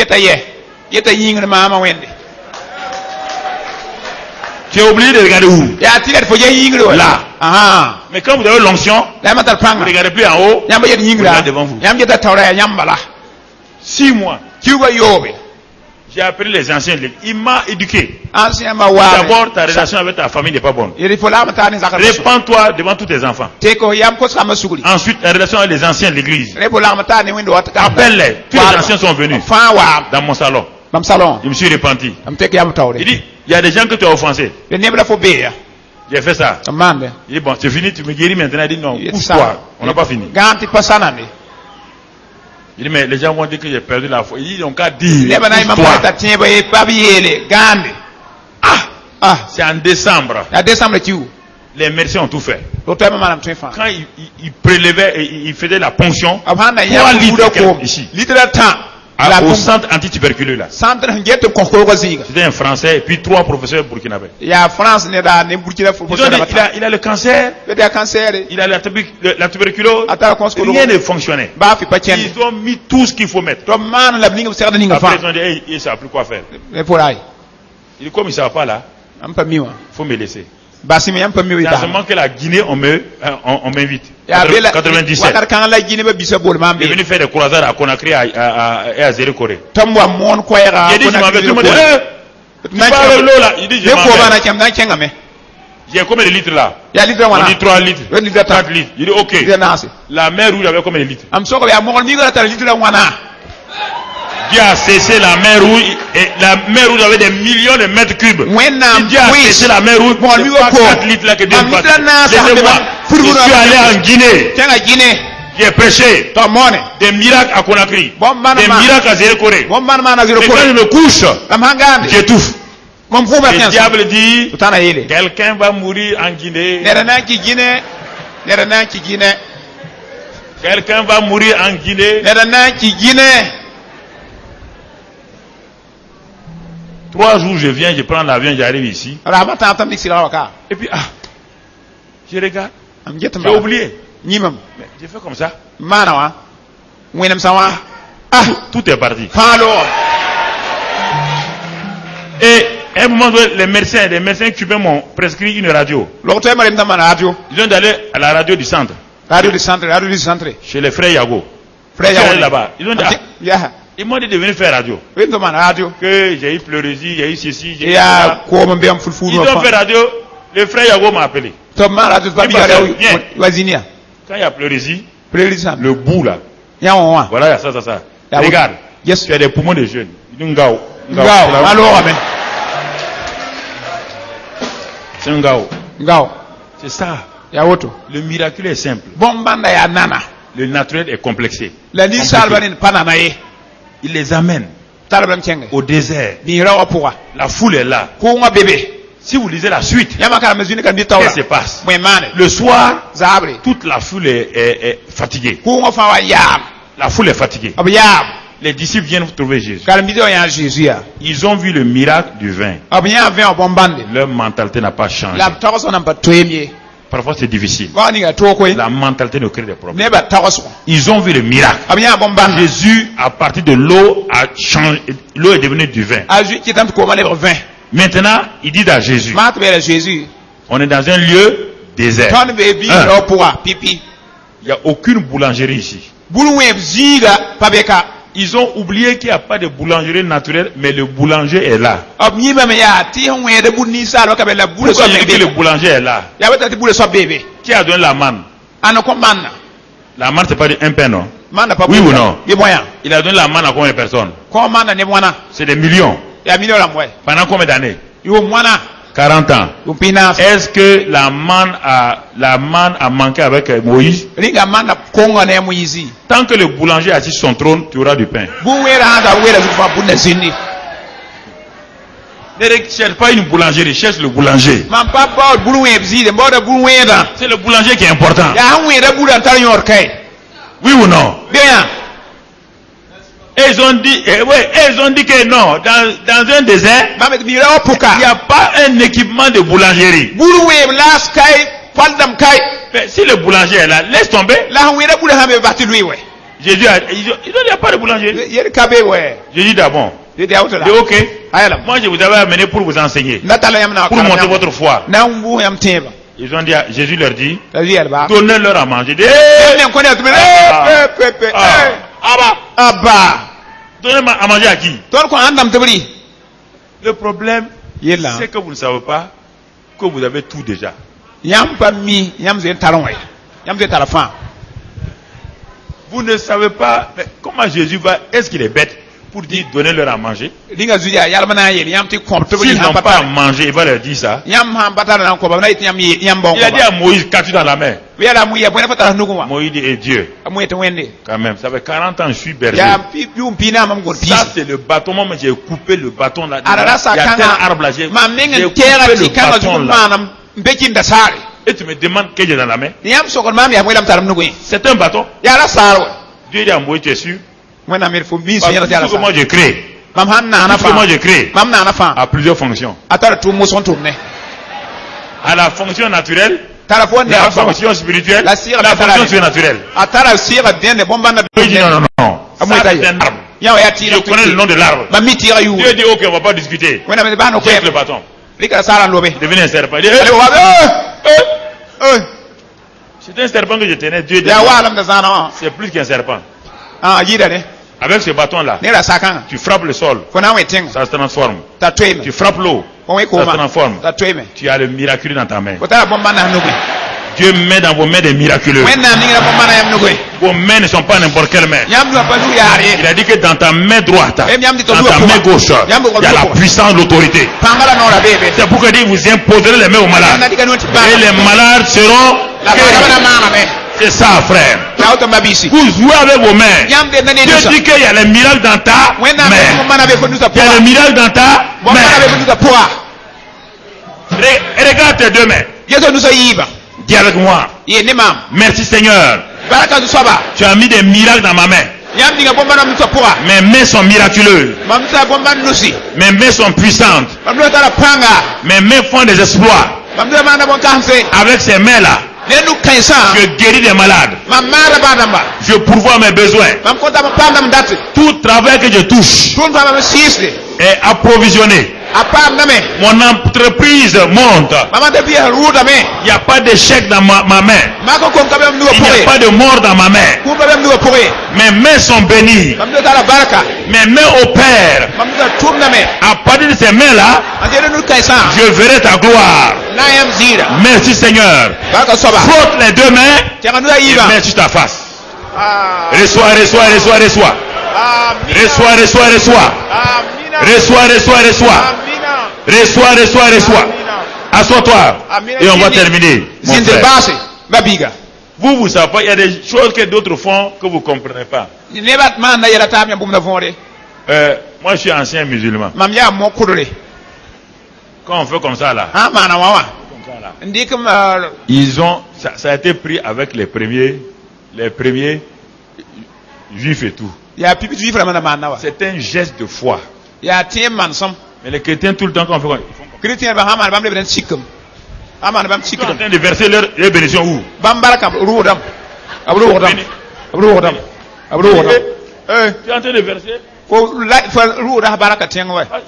Tu es obligé de regarder où? Là. Mais quand vous avez l'onction, vous ne regardez plus en haut, vous regardez devant vous. 6 mois. J'ai appris les anciens. Il m'a éduqué. D'abord, ta relation avec ta famille n'est pas bonne. Répands-toi devant tous tes enfants. Ensuite, la relation avec les anciens de l'église. Appelle-les. Tous les anciens sont venus dans mon salon. Je me suis repenti. Il dit, il y a des gens que tu as offensés. J'ai fait ça. Il dit, bon, c'est fini, tu me guéris maintenant. Il dit, non, pousse-toi. On n'a pas fini. Il dit, mais les gens vont dire que j'ai perdu la foi. Il dit, ils n'ont qu'à dire. C'est en décembre. Les médecins ont tout fait. Quand ils prélevaient et ils faisaient la ponction, 3 litres ici. Au centre antituberculeux là. C'était un Français et puis 3 professeurs burkinabés. Ils ont dit, il a le cancer, il a la tuberculose, rien ne fonctionnait. Ils ont mis tout ce qu'il faut mettre. Après ils ont dit, hey, ils ne savent plus quoi faire. Il dit, comme ils ne savent pas là, il faut me laisser. Dans ce moment que la Guinée, on m'invite. 97. Il est venu faire des croisades à Conakry et à Zéro-Corée. J'ai dit, je m'en vais. Tout le monde dit, tu parles de l'eau là. Il dit, je m'en vais. J'ai combien de litres là? On dit 3 litres. 4 litres. Il dit, ok. La mer Rouge avait combien de litres? Dieu a cessé la mer Rouge et la mer Rouge avait des millions de mètres cubes. Si Dieu a cessé la mer Rouge, c'est pas 4 litres là que Dieu passe. Laissez-moi. Je suis allé en Guinée. J'ai prêché des miracles à Conakry, des miracles à Zéro-Corée. Mais quand je me couche, j'étouffe. Le diable dit, quelqu'un va mourir en Guinée. Quelqu'un va mourir en Guinée. 3 jours, je viens, je prends l'avion, j'arrive ici. Et puis, je regarde. J'ai oublié. Mais j'ai fait comme ça. Tout est parti. Et à un moment donné, les médecins cubains m'ont prescrit une radio. Ils ont d'aller à la radio du centre. Chez les frères Yago. Là-bas. Ils ont dit, ils m'ont dit de venir faire radio. Que j'ai eu pleurésie, j'ai eu ceci, j'ai eu ça. Ils ont fait radio. Le frère Yago m'a appelé. Quand il y a pleurésie, le bout là. Voilà, ça. Regarde. Tu as des poumons de jeunes. C'est un gao. C'est ça. Le miracle est simple. Le naturel est complexé. Il les amène au désert. La foule est là. Si vous lisez la suite, qu'est-ce qui se passe? Le soir, toute la foule est fatiguée. La foule est fatiguée. Les disciples viennent trouver Jésus. Ils ont vu le miracle du vin. Leur mentalité n'a pas changé. Parfois c'est difficile. La mentalité ne crée des problèmes. Ils ont vu le miracle. Jésus, à partir de l'eau, a changé. L'eau est devenue du vin. Maintenant, il dit à Jésus, on est dans un lieu désert. Il n'y a aucune boulangerie ici. Ils ont oublié qu'il n'y a pas de boulangerie naturelle, mais le boulanger est là. Pourquoi il dit que le boulanger est là? Qui a donné la manne? La manne, c'est pas un pain, non? Oui ou non? Il a donné la manne à combien de personnes? C'est des millions. Pendant combien d'années? 40 ans. Est-ce que la manne a manqué avec Moïse? Tant que le boulanger est assis sur son trône, tu auras du pain. Ne cherche pas une boulangerie, cherche le boulanger. C'est le boulanger qui est important. Oui ou non? Et ils ont dit, ils ont dit que non, dans un désert, il n'y a pas un équipement de boulangerie. Mais si le boulanger est là, laisse tomber. Jésus a dit, il n'y a pas de boulanger. J'ai dit d'abord. Ok. Moi je vous avais amené pour vous enseigner, pour montrer votre foi. Ils ont dit, Jésus leur dit, donnez-leur à manger. Donnez-moi à manger à qui? Le problème, c'est que vous ne savez pas que vous avez tout déjà. Vous ne savez pas comment Jésus va. Est-ce qu'il est bête pour dire donnez-leur à manger? S'ils n'ont pas à manger, il va leur dire ça. Il a dit à Moïse, qu'as-tu dans la main? Moïse dit, et Dieu. Quand même, ça fait 40 ans que je suis berger. Ça c'est le bâton. Moi j'ai coupé le bâton là. Il y a tel arbre là. J'ai coupé le bâton là. Et tu me demandes que j'ai dans la main? C'est un bâton. Dieu dit à Moïse, tu es sûr? Parce que moi je crée. Moi je crée à plusieurs fonctions. À la fonction naturelle, la fonction spirituelle, la fonction surnaturelle. Il dit non. Ça c'est un arbre. Je connais le nom de l'arbre. Dieu dit ok, on ne va pas discuter. Jette le bâton. Devenez un serpent. C'est un serpent que je tenais. Dieu dit c'est plus qu'un serpent. Avec ce bâton-là, tu frappes le sol, ça se transforme. Tu frappes l'eau, ça se transforme. Tu as le miraculeux dans ta main. Dieu met dans vos mains des miraculeux. Vos mains ne sont pas n'importe quelle main. Il a dit que dans ta main droite, dans ta main gauche, il y a la puissance, l'autorité. C'est pourquoi il dit vous imposerez les mains aux malades. Et les malades seront guéris. C'est ça, frère. Vous jouez avec vos mains. Dieu dit qu'il y a les miracles dans ta main. Il y a les miracles dans ta main. Regarde tes deux mains. Dis avec moi. Merci Seigneur. Tu as mis des miracles dans ma main. Mes mains sont miraculeuses. Mes mains sont puissantes. Mes mains font des exploits. Avec ces mains-là, je guéris des malades. Je pourvois mes besoins. Tout travail que je touche est approvisionné. Mon entreprise monte. Il n'y a pas d'échec dans ma main. Il n'y a pas de mort dans ma main. Mes mains sont bénies. Mes mains opèrent. À partir de ces mains-là, je verrai ta gloire. Merci Seigneur. Frotte les deux mains et mets sur ta face. Reçois. Reçois. Assois-toi. Et on va terminer. Vous savez pas, il y a des choses que d'autres font que vous ne comprenez pas. Moi je suis ancien musulman. Quand on fait comme ça là, ça a été pris avec les premiers juifs et tout. C'est un geste de foi. Mais les chrétiens tout le temps quand on fait quoi, ils sont en train de verser leur bénédiction où? Tu es en train de verser. Ils ne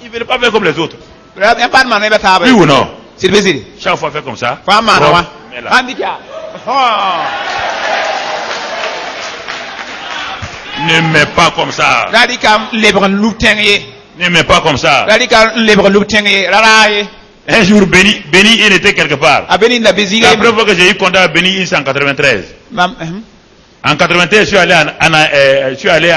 veulent pas faire comme les autres. Oui ou non? Chaque fois fait comme ça. Ne mets pas comme ça. Ne mets pas comme ça. Un jour, Béni, il était quelque part. La première fois que j'ai eu contact avec Béni, c'est en 93. En 93, je suis allé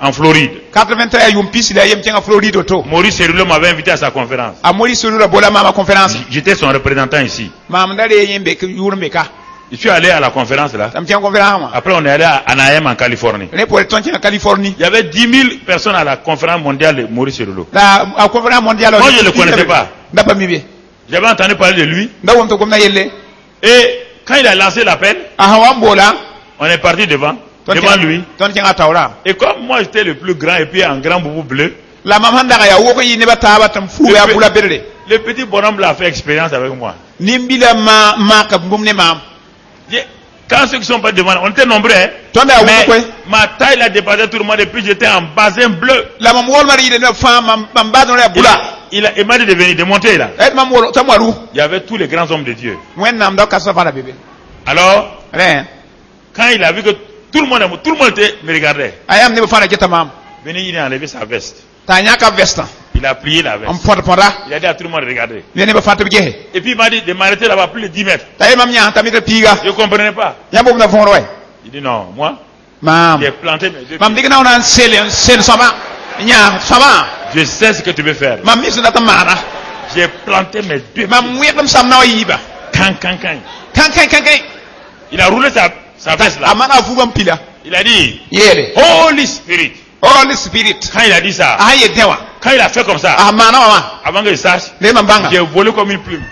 en Floride. 83 yum pisi da yem tianga Floride to. Maurice Cerullo m'avait invité à sa conférence. A Maurice Cerullo bola ma conférence. J'étais son représentant ici. Mam ndale yembe ke yurmeka. Je suis allé à la conférence là. Après, on est allé à Anaheim en Californie. Il y avait 10 000 personnes à la conférence mondiale de Maurice Cerullo. Moi, je ne le connaissais pas. J'avais entendu parler de lui. Et quand il a lancé l'appel, on est parti devant lui. Et comme moi, j'étais le plus grand et puis un grand boubou bleu, le petit bonhomme là a fait expérience avec moi. Quand ceux qui sont pas devant, on était nombreux, hein? Mais ma taille a dépassé tout le monde et puis j'étais en basin bleu. Il m'a dit de venir, de monter là. Il y avait tous les grands hommes de Dieu. Alors, quand il a vu que tout le monde me regardait, Béni, il a enlevé sa veste. Il a plié la veste. Il a dit à tout le monde de regarder. Et puis il m'a dit de m'arrêter là-bas plus de 10 mètres. Je ne comprenais pas. Il dit non, moi, j'ai planté mes deux pieds. Je sais ce que tu veux faire. J'ai planté mes deux pieds. Il a roulé sa veste là. Il a dit Holy Spirit. Holy Spirit. Quand il a dit ça, quand il a fait comme ça, avant que je sache, j'ai volé comme une plume.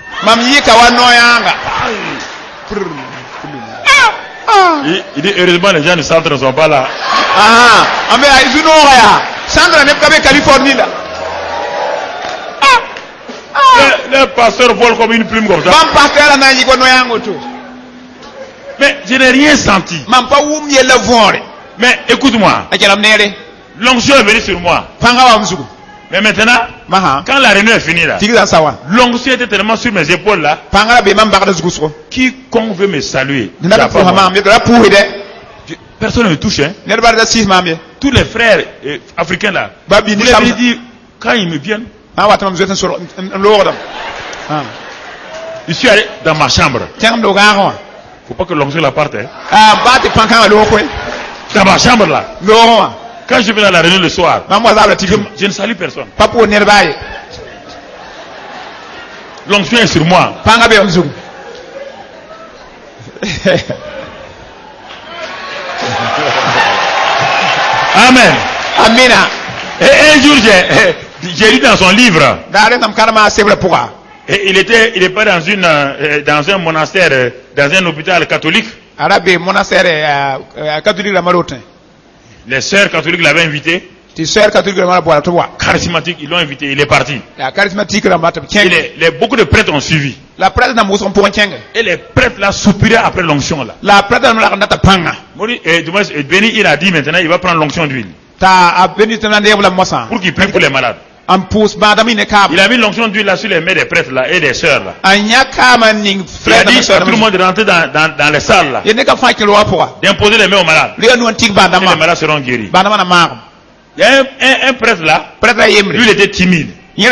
Il dit heureusement les gens du centre ne sont pas là. Le pasteur vole comme une plume comme ça. Mais je n'ai rien senti. Mais écoute-moi. L'onction est venue sur moi. Mais maintenant, quand la réunion est finie là, l'onction était tellement sur mes épaules là. Quiconque veut me saluer, personne ne me touche. Hein? Tous les frères africains là, vous l'avez dit, quand ils me viennent, je suis allé dans ma chambre. Faut pas que l'onction la parte. Hein? Dans ma chambre là. Quand je vais à la réunion le soir, je ne salue personne. L'onction est sur moi. Amen. Amen. Et un jour, j'ai lu dans son livre. Et il est pas dans un monastère, dans un hôpital catholique. Les sœurs catholiques l'avaient invité. Charismatique, ils l'ont invité, il est parti. Et beaucoup de prêtres ont suivi. Et les prêtres là soupiraient après l'onction là. Et Béni, il a dit maintenant, il va prendre l'onction d'huile. Pour qu'il prie pour les malades. Il a mis l'onction d'huile là sur les mains des prêtres là et des sœurs là. Il a dit à tout le monde de rentrer dans les salles là. D'imposer les mains aux malades. Et les malades seront guéris. Il y a un prêtre là. Lui il était timide. Lui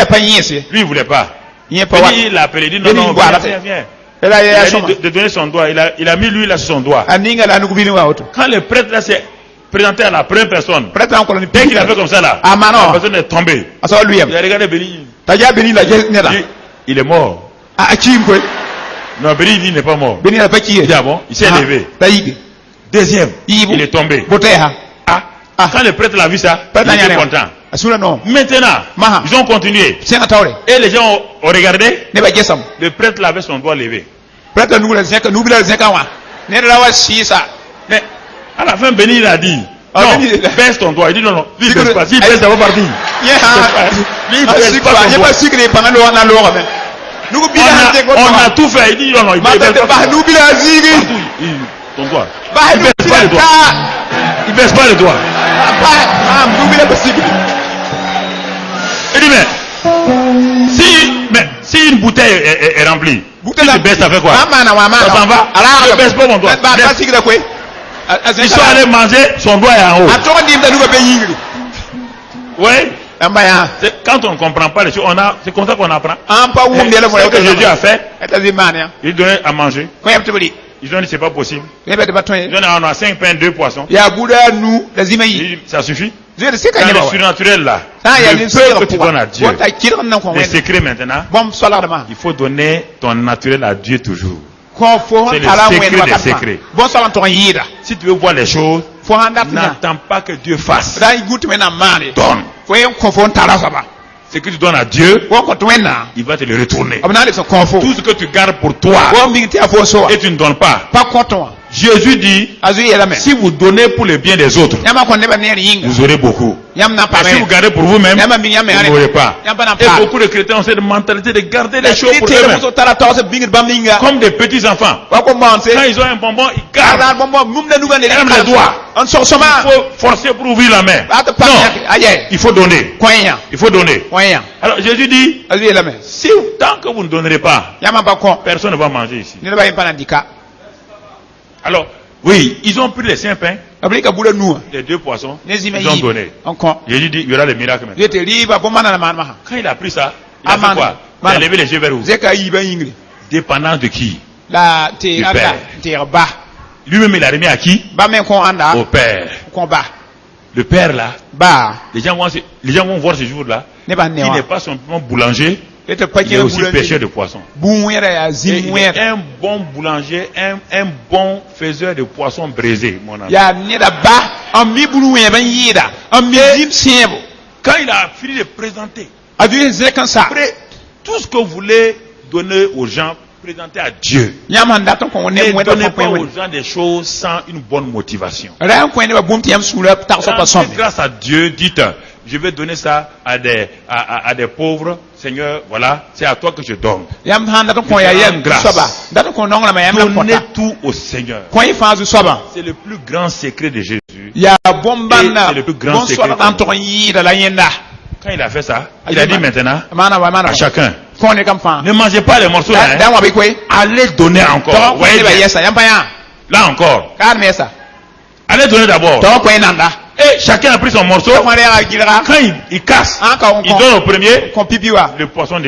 il ne voulait pas. Il l'a appelé, il dit non, viens. Il a dit de donner son doigt. Il a mis lui là sur son doigt. Quand le prêtre là s'est présenté à la première personne, dès qu'il a fait comme ça là, la personne est tombée. Il a regardé Béni. Il est mort. Non, Béni il n'est pas mort. Il dit ah bon, il s'est levé. Deuxième, il est tombé. Quand le prêtre l'a vu ça, il était content. Maintenant, ils ont continué. Et les gens ont regardé. Le prêtre avait son doigt levé. Mais à la fin, Béni il a dit non, baisse ton doigt. Il dit non, lui il baisse pas. S'il baisse, ça va partir. Lui il baisse pas son doigt. On a tout fait. Il dit non, il baisse pas ton doigt. Il baisse pas le doigt. Il baisse pas le doigt. Il dit mais si une bouteille est remplie, tu baisses, ça fait quoi? Ça s'en va? Ne baisse pas mon doigt. Ils sont allés manger, son doigt est en haut. Oui. Quand on ne comprend pas les choses, c'est comme ça qu'on apprend. Ce que Jésus a fait, il donnait à manger. Ils ont dit c'est pas possible. Ils ont dit on a 5 pains, 2 poissons. Il dit, ça suffit. Dans le surnaturel là, le peu que tu donnes à Dieu, les secrets maintenant, il faut donner ton naturel à Dieu toujours. C'est le secret des secrets. Si tu veux voir les choses, n'attends pas que Dieu fasse. Donne. Ce que tu donnes à Dieu, il va te le retourner. Tout ce que tu gardes pour toi et tu ne donnes pas. Jésus dit, si vous donnez pour le bien des autres, vous aurez beaucoup. Mais si vous gardez pour vous-même, vous n'aurez pas. Et beaucoup de chrétiens ont cette mentalité de garder les choses pour eux-mêmes. Comme des petits enfants. Quand ils ont un bonbon, ils gardent. Même les doigts. Il faut forcer pour ouvrir la main. Non, il faut donner. Il faut donner. Alors Jésus dit, si tant que vous ne donnerez pas, personne ne va manger ici. Alors, oui, ils ont pris les 5 pains, les 2 poissons, ils ont donné. Jésus dit, il y aura des miracles maintenant. Quand il a pris ça, il a fait quoi? Il a levé les yeux vers où? Dépendant de qui? Du Père. Lui-même, il a remis à qui? Au Père. Le Père là, les gens vont voir ce jour-là, il n'est pas simplement boulanger, il est aussi pêcheur de poissons. Et il est un bon boulanger, un bon faiseur de poissons braisés, mon ami. Quand il a fini de présenter, après, tout ce que vous voulez donner aux gens, présenter à Dieu. Ne donnez pas aux gens des choses sans une bonne motivation. Grâce à Dieu, dites, je vais donner ça à des pauvres. Seigneur, voilà, c'est à toi que je donne. Donnez tout au Seigneur. C'est le plus grand secret de Jésus. Et c'est le plus grand secret. Quand il a fait ça, il a dit maintenant à chacun, ne mangez pas les morceaux là, allez donner encore. Là encore. Allez donner d'abord. Et chacun a pris son morceau. Quand il casse, il donne au premier le poisson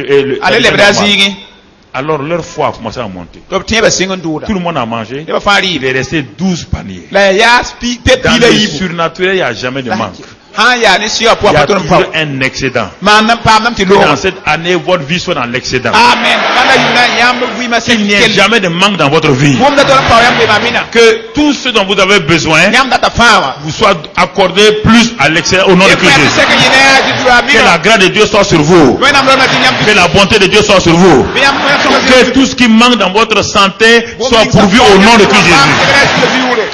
alors leur foi a commencé à monter. Tout le monde a mangé. Il est resté 12 paniers. Dans le surnaturel, il n'y a jamais de manque. Il y a toujours un excédent. Dans cette année, votre vie soit dans l'excédent. Il n'y a jamais de manque dans votre vie. Que tout ce dont vous avez besoin vous soit accordé plus à l'excédent au nom de Christ. Que la grâce de Dieu soit sur vous. Que la bonté de Dieu soit sur vous. Que tout ce qui manque dans votre santé soit pourvu au nom de Christ Jésus.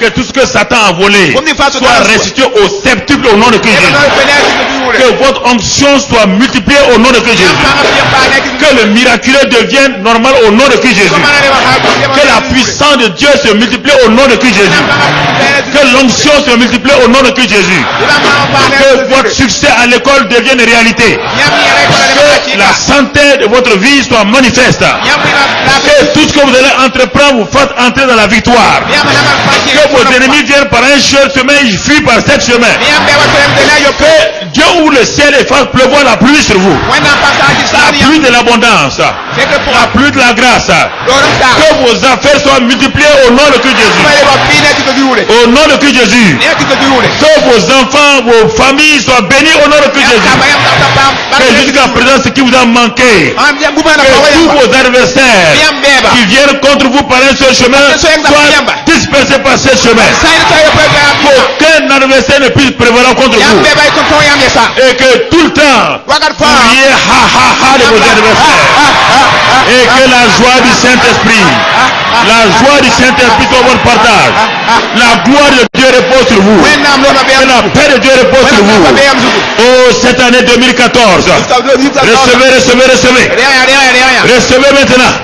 Que tout ce que Satan a volé soit restitué au septuple au nom de Christ Jésus. Que votre onction soit multipliée au nom de Christ Jésus. Que le miraculeux devienne normal au nom de Christ Jésus. Que la puissance de Dieu se multiplie au nom de Christ Jésus. Que l'onction se multiplie au nom de Christ Jésus. Que votre succès à l'école devienne réalité. Que la santé de votre vie soit manifeste. Que tout ce que vous allez entreprendre vous fasse entrer dans la victoire. Que vos ennemis viennent par un chemin, ils fuient par cet chemin. Que Dieu ouvre le ciel et fasse pleuvoir la pluie sur vous. La pluie de l'abondance. La pluie de la grâce. Que vos affaires soient multipliées au nom de Christ Jésus. Au nom de Christ Jésus. Que vos enfants, vos familles soient bénis au nom de Christ Jésus. Que jusqu'à présent ce qui vous a manqué, que tous vos adversaires qui viennent contre vous par un seul chemin soient dispersés par ce chemin. Qu'aucun adversaire ne puisse prévaloir contre vous. Et que tout le temps vous riez ha ha ha de vos adversaires. Et que la joie du Saint-Esprit, soit votre partage. La gloire de Dieu repose sur vous. Que la paix de Dieu repose sur vous. Oh, cette année 2014, recevez. Recevez maintenant.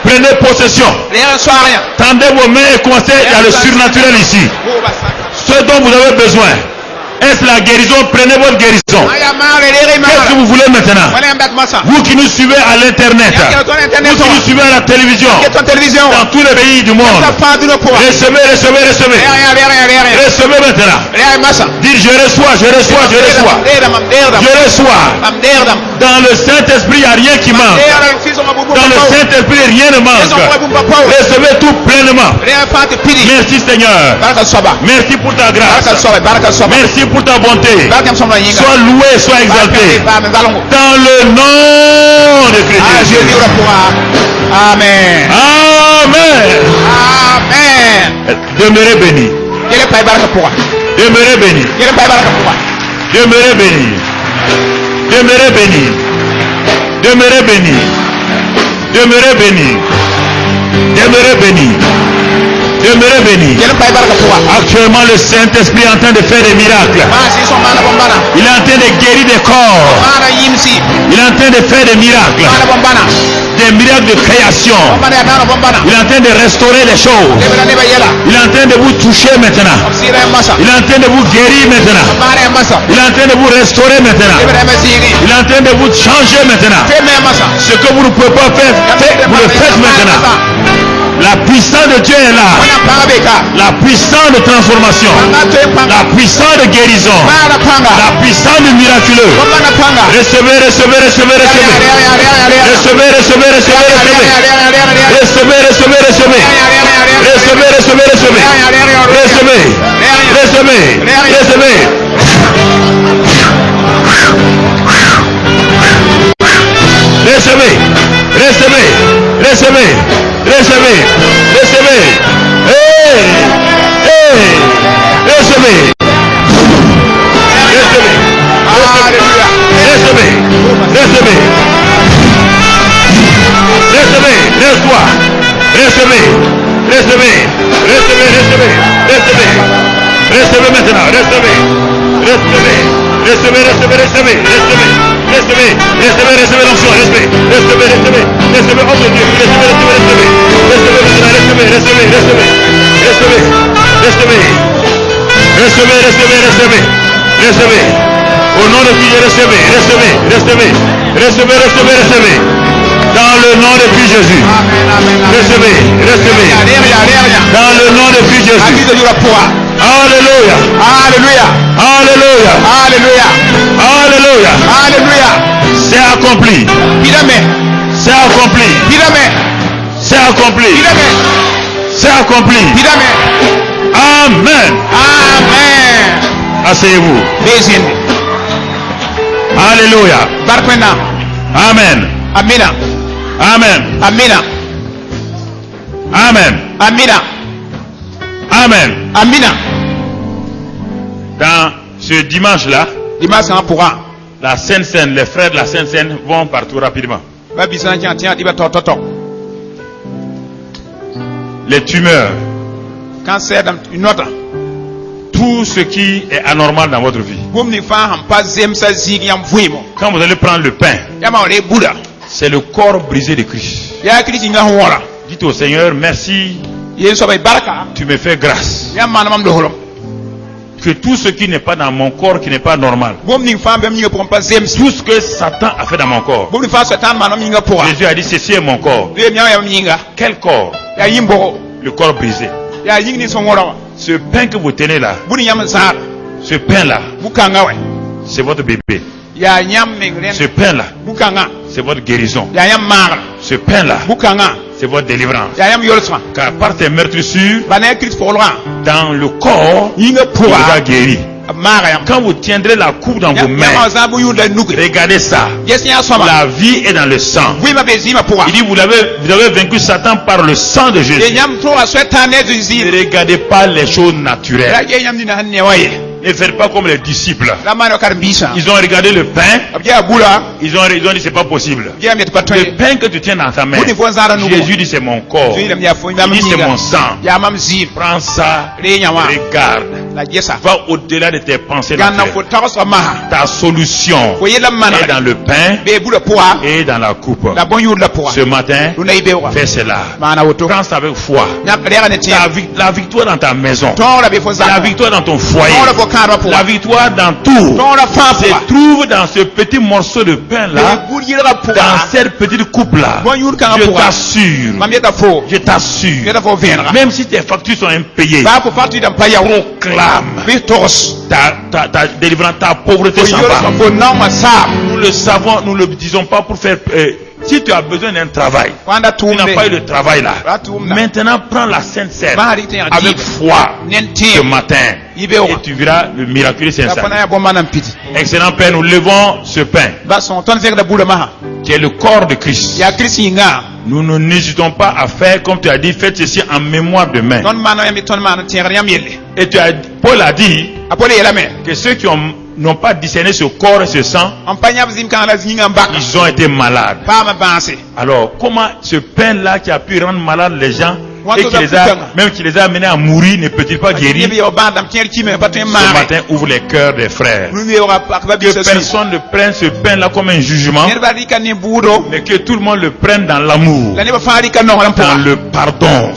Prenez possession. Tendez vos mains et commencez à le surnaturel ici. Ce dont vous avez besoin. Est-ce la guérison? Prenez votre guérison. Qu'est-ce que vous voulez maintenant? Vous qui nous suivez à l'internet, vous qui nous suivez à la télévision, dans tous les pays du monde, recevez. Recevez maintenant. Dites je reçois, je reçois, je reçois. Je reçois. Dans le Saint-Esprit, il n'y a rien qui manque. Dans le Saint-Esprit, rien ne manque. Recevez tout pleinement. Merci Seigneur. Merci pour ta grâce. Merci pour ta bonté. Sois loué, sois exalté. Dans le nom de Christ. Amen. Amen. Amen. Demeurez béni. Demeurez béni. Demeurez béni. Demeurez béni. Demeurez béni. Demeurez béni. Demeurez béni. Demeurez béni. Actuellement, le Saint-Esprit est en train de faire des miracles. Il est en train de guérir des corps. Il est en train de faire des miracles. Des miracles de création. Il est en train de restaurer les choses. Il est en train de vous toucher maintenant. Il est en train de vous guérir maintenant. Il est en train de vous restaurer maintenant. Il est en train de vous changer maintenant. Ce que vous ne pouvez pas faire, vous le faites maintenant. La puissance de Dieu est là. La puissance de transformation. La puissance de guérison. La puissance du miraculeux. Recevez, recevez, recevez, recevez. Recevez, recevez, recevez, recevez. Recevez, recevez, recevez. Recevez, recevez, recevez. Recevez. Recevez. Recevez. Recevez. Recevez. Recevez. Recevez. Recevez. Hey. Hey. Recevez. Recevez. Recevez. Recevez. Recevez. Laisse-toi. Recevez. Recevez. Recevez. Recevez. Recevez. Recevez maintenant. Recevez. Recevez. Recevez. Recevez. Recevez. Recevez. Recevez, recevez, recevez l'onction, recevez, recevez, recevez, recevez, oh mon Dieu, recevez, recevez, recevez, recevez, recevez, recevez, recevez, recevez, recevez, recevez, recevez, recevez, au nom de Dieu, recevez, recevez, recevez, recevez, recevez, recevez, dans le nom de Christ Jésus, recevez, recevez, dans le nom de Christ Jésus. Alléluia. Alléluia. Alléluia. Alléluia. Alléluia. Alléluia. C'est accompli. C'est accompli. C'est accompli. C'est accompli. Amen. Amen. Asseyez-vous. Alléluia. Amen. Amina. Amen. Amina. Amen. Amina. Amen. Amina. Dans ce dimanche-là, la Sainte Seine, les frères de la Sainte Seine vont partout rapidement. Les tumeurs, tout ce qui est anormal dans votre vie. Quand vous allez prendre le pain, c'est le corps brisé de Christ. Dites au Seigneur, merci, tu me fais grâce. Que tout ce qui n'est pas dans mon corps, qui n'est pas normal, tout ce que Satan a fait dans mon corps, Jésus a dit, ceci est mon corps. Quel corps? Le corps brisé. Ce pain que vous tenez là, ce pain là, c'est votre bébé. Ce pain là, c'est votre guérison. Ce pain là, c'est votre délivrance. Car par tes meurtrissures, dans le corps, il va guérir. Quand vous tiendrez la coupe dans vos mains, regardez ça. La vie est dans le sang. Il dit, vous avez vaincu Satan par le sang de Jésus. Ne regardez pas les choses naturelles. Ne faites pas comme les disciples. Ils ont regardé le pain. Ils ont dit c'est pas possible. Le pain que tu tiens dans ta main, Jésus dit c'est mon corps. Il dit c'est mon sang. Prends ça, regarde. Va au-delà de tes pensées naturelles. Ta solution est dans le pain et dans la coupe. Ce matin, fais cela. Prends ça avec foi. La victoire dans ta maison. La victoire dans ton foyer. La victoire dans tout se trouve dans ce petit morceau de pain là, dans cette petite coupe là. Je t'assure, même si tes factures sont impayées, proclame âme, ta délivrance, ta pauvreté s'en va. Nous le savons, nous ne le disons pas pour faire... si tu as besoin d'un travail, tu n'as pas eu de travail là. Maintenant, prends la Sainte Seine avec foi ce matin et tu verras le miraculeux s'installer. Excellent Père, nous levons ce pain qui est le corps de Christ. Nous n'hésitons pas à faire comme tu as dit, faites ceci en mémoire de main. Et Paul a dit que ceux qui n'ont pas discerné ce corps et ce sang, ils ont été malades. Alors, comment ce pain-là qui a pu rendre malades les gens et qui les a amenés à mourir ne peut-il pas guérir? Ce matin, ouvre les cœurs des frères. Que personne ne prenne ce pain-là comme un jugement, mais que tout le monde le prenne dans l'amour, dans le pardon,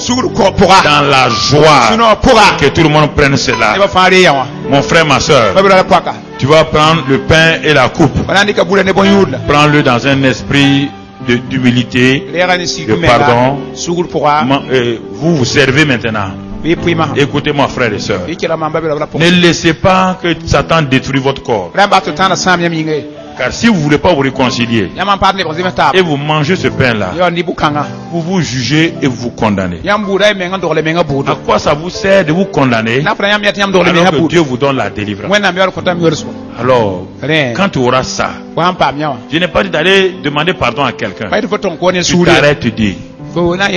dans la joie. Que tout le monde prenne cela. Mon frère, ma soeur, tu vas prendre le pain et la coupe. Prends-le dans un esprit d'humilité, de pardon. Vous vous servez maintenant. Écoutez-moi, frères et sœurs. Ne laissez pas que Satan détruise votre corps. Car si vous ne voulez pas vous réconcilier et vous mangez ce pain-là, vous vous jugez et vous vous condamnez. À quoi ça vous sert de vous condamner alors que Dieu vous donne la délivrance? Alors, quand tu auras ça, je n'ai pas dit d'aller demander pardon à quelqu'un. Tu t'arrêtes, tu dis: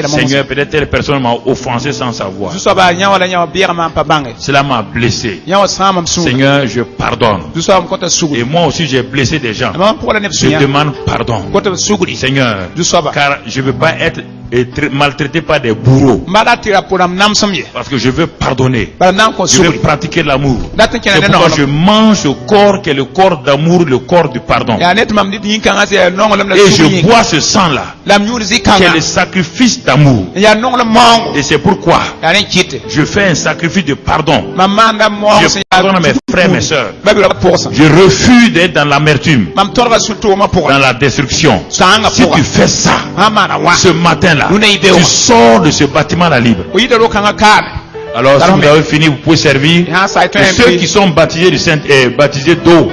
Seigneur, peut-être telle personne m'a offensé sans savoir. Cela m'a blessé. Seigneur, je pardonne. Et moi aussi j'ai blessé des gens. Je demande pardon. Seigneur, car je ne veux pas être maltraité par des bourreaux. Parce que je veux pardonner. Je veux pratiquer l'amour. C'est pourquoi je mange ce corps qui est le corps d'amour, le corps du pardon. Et je bois ce sang-là qui est le sacrifice d'amour. Et c'est pourquoi je fais un sacrifice de pardon. Je pardonne à mes frères et mes soeurs. Je refuse d'être dans l'amertume, dans la destruction. Si tu fais ça ce matin-là, tu sors de ce bâtiment-là libre. Alors si vous avez fini, vous pouvez servir. Et ceux qui sont baptisés d'eau,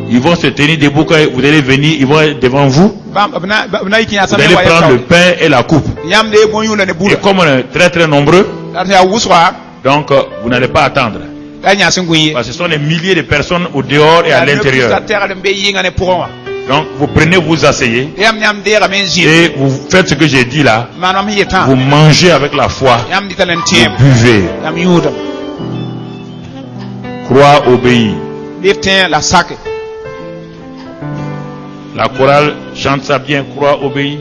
ils vont se tenir debout quand vous allez venir, ils vont être devant vous. Vous allez prendre le pain et la coupe. Et comme on est très très nombreux, donc vous n'allez pas attendre. Parce que ce sont des milliers de personnes au dehors et à l'intérieur. Donc vous prenez, vous asseyez et vous faites ce que j'ai dit là. Vous mangez avec la foi. Vous buvez. Croix obéit. La chorale chante ça bien. Croix obéit.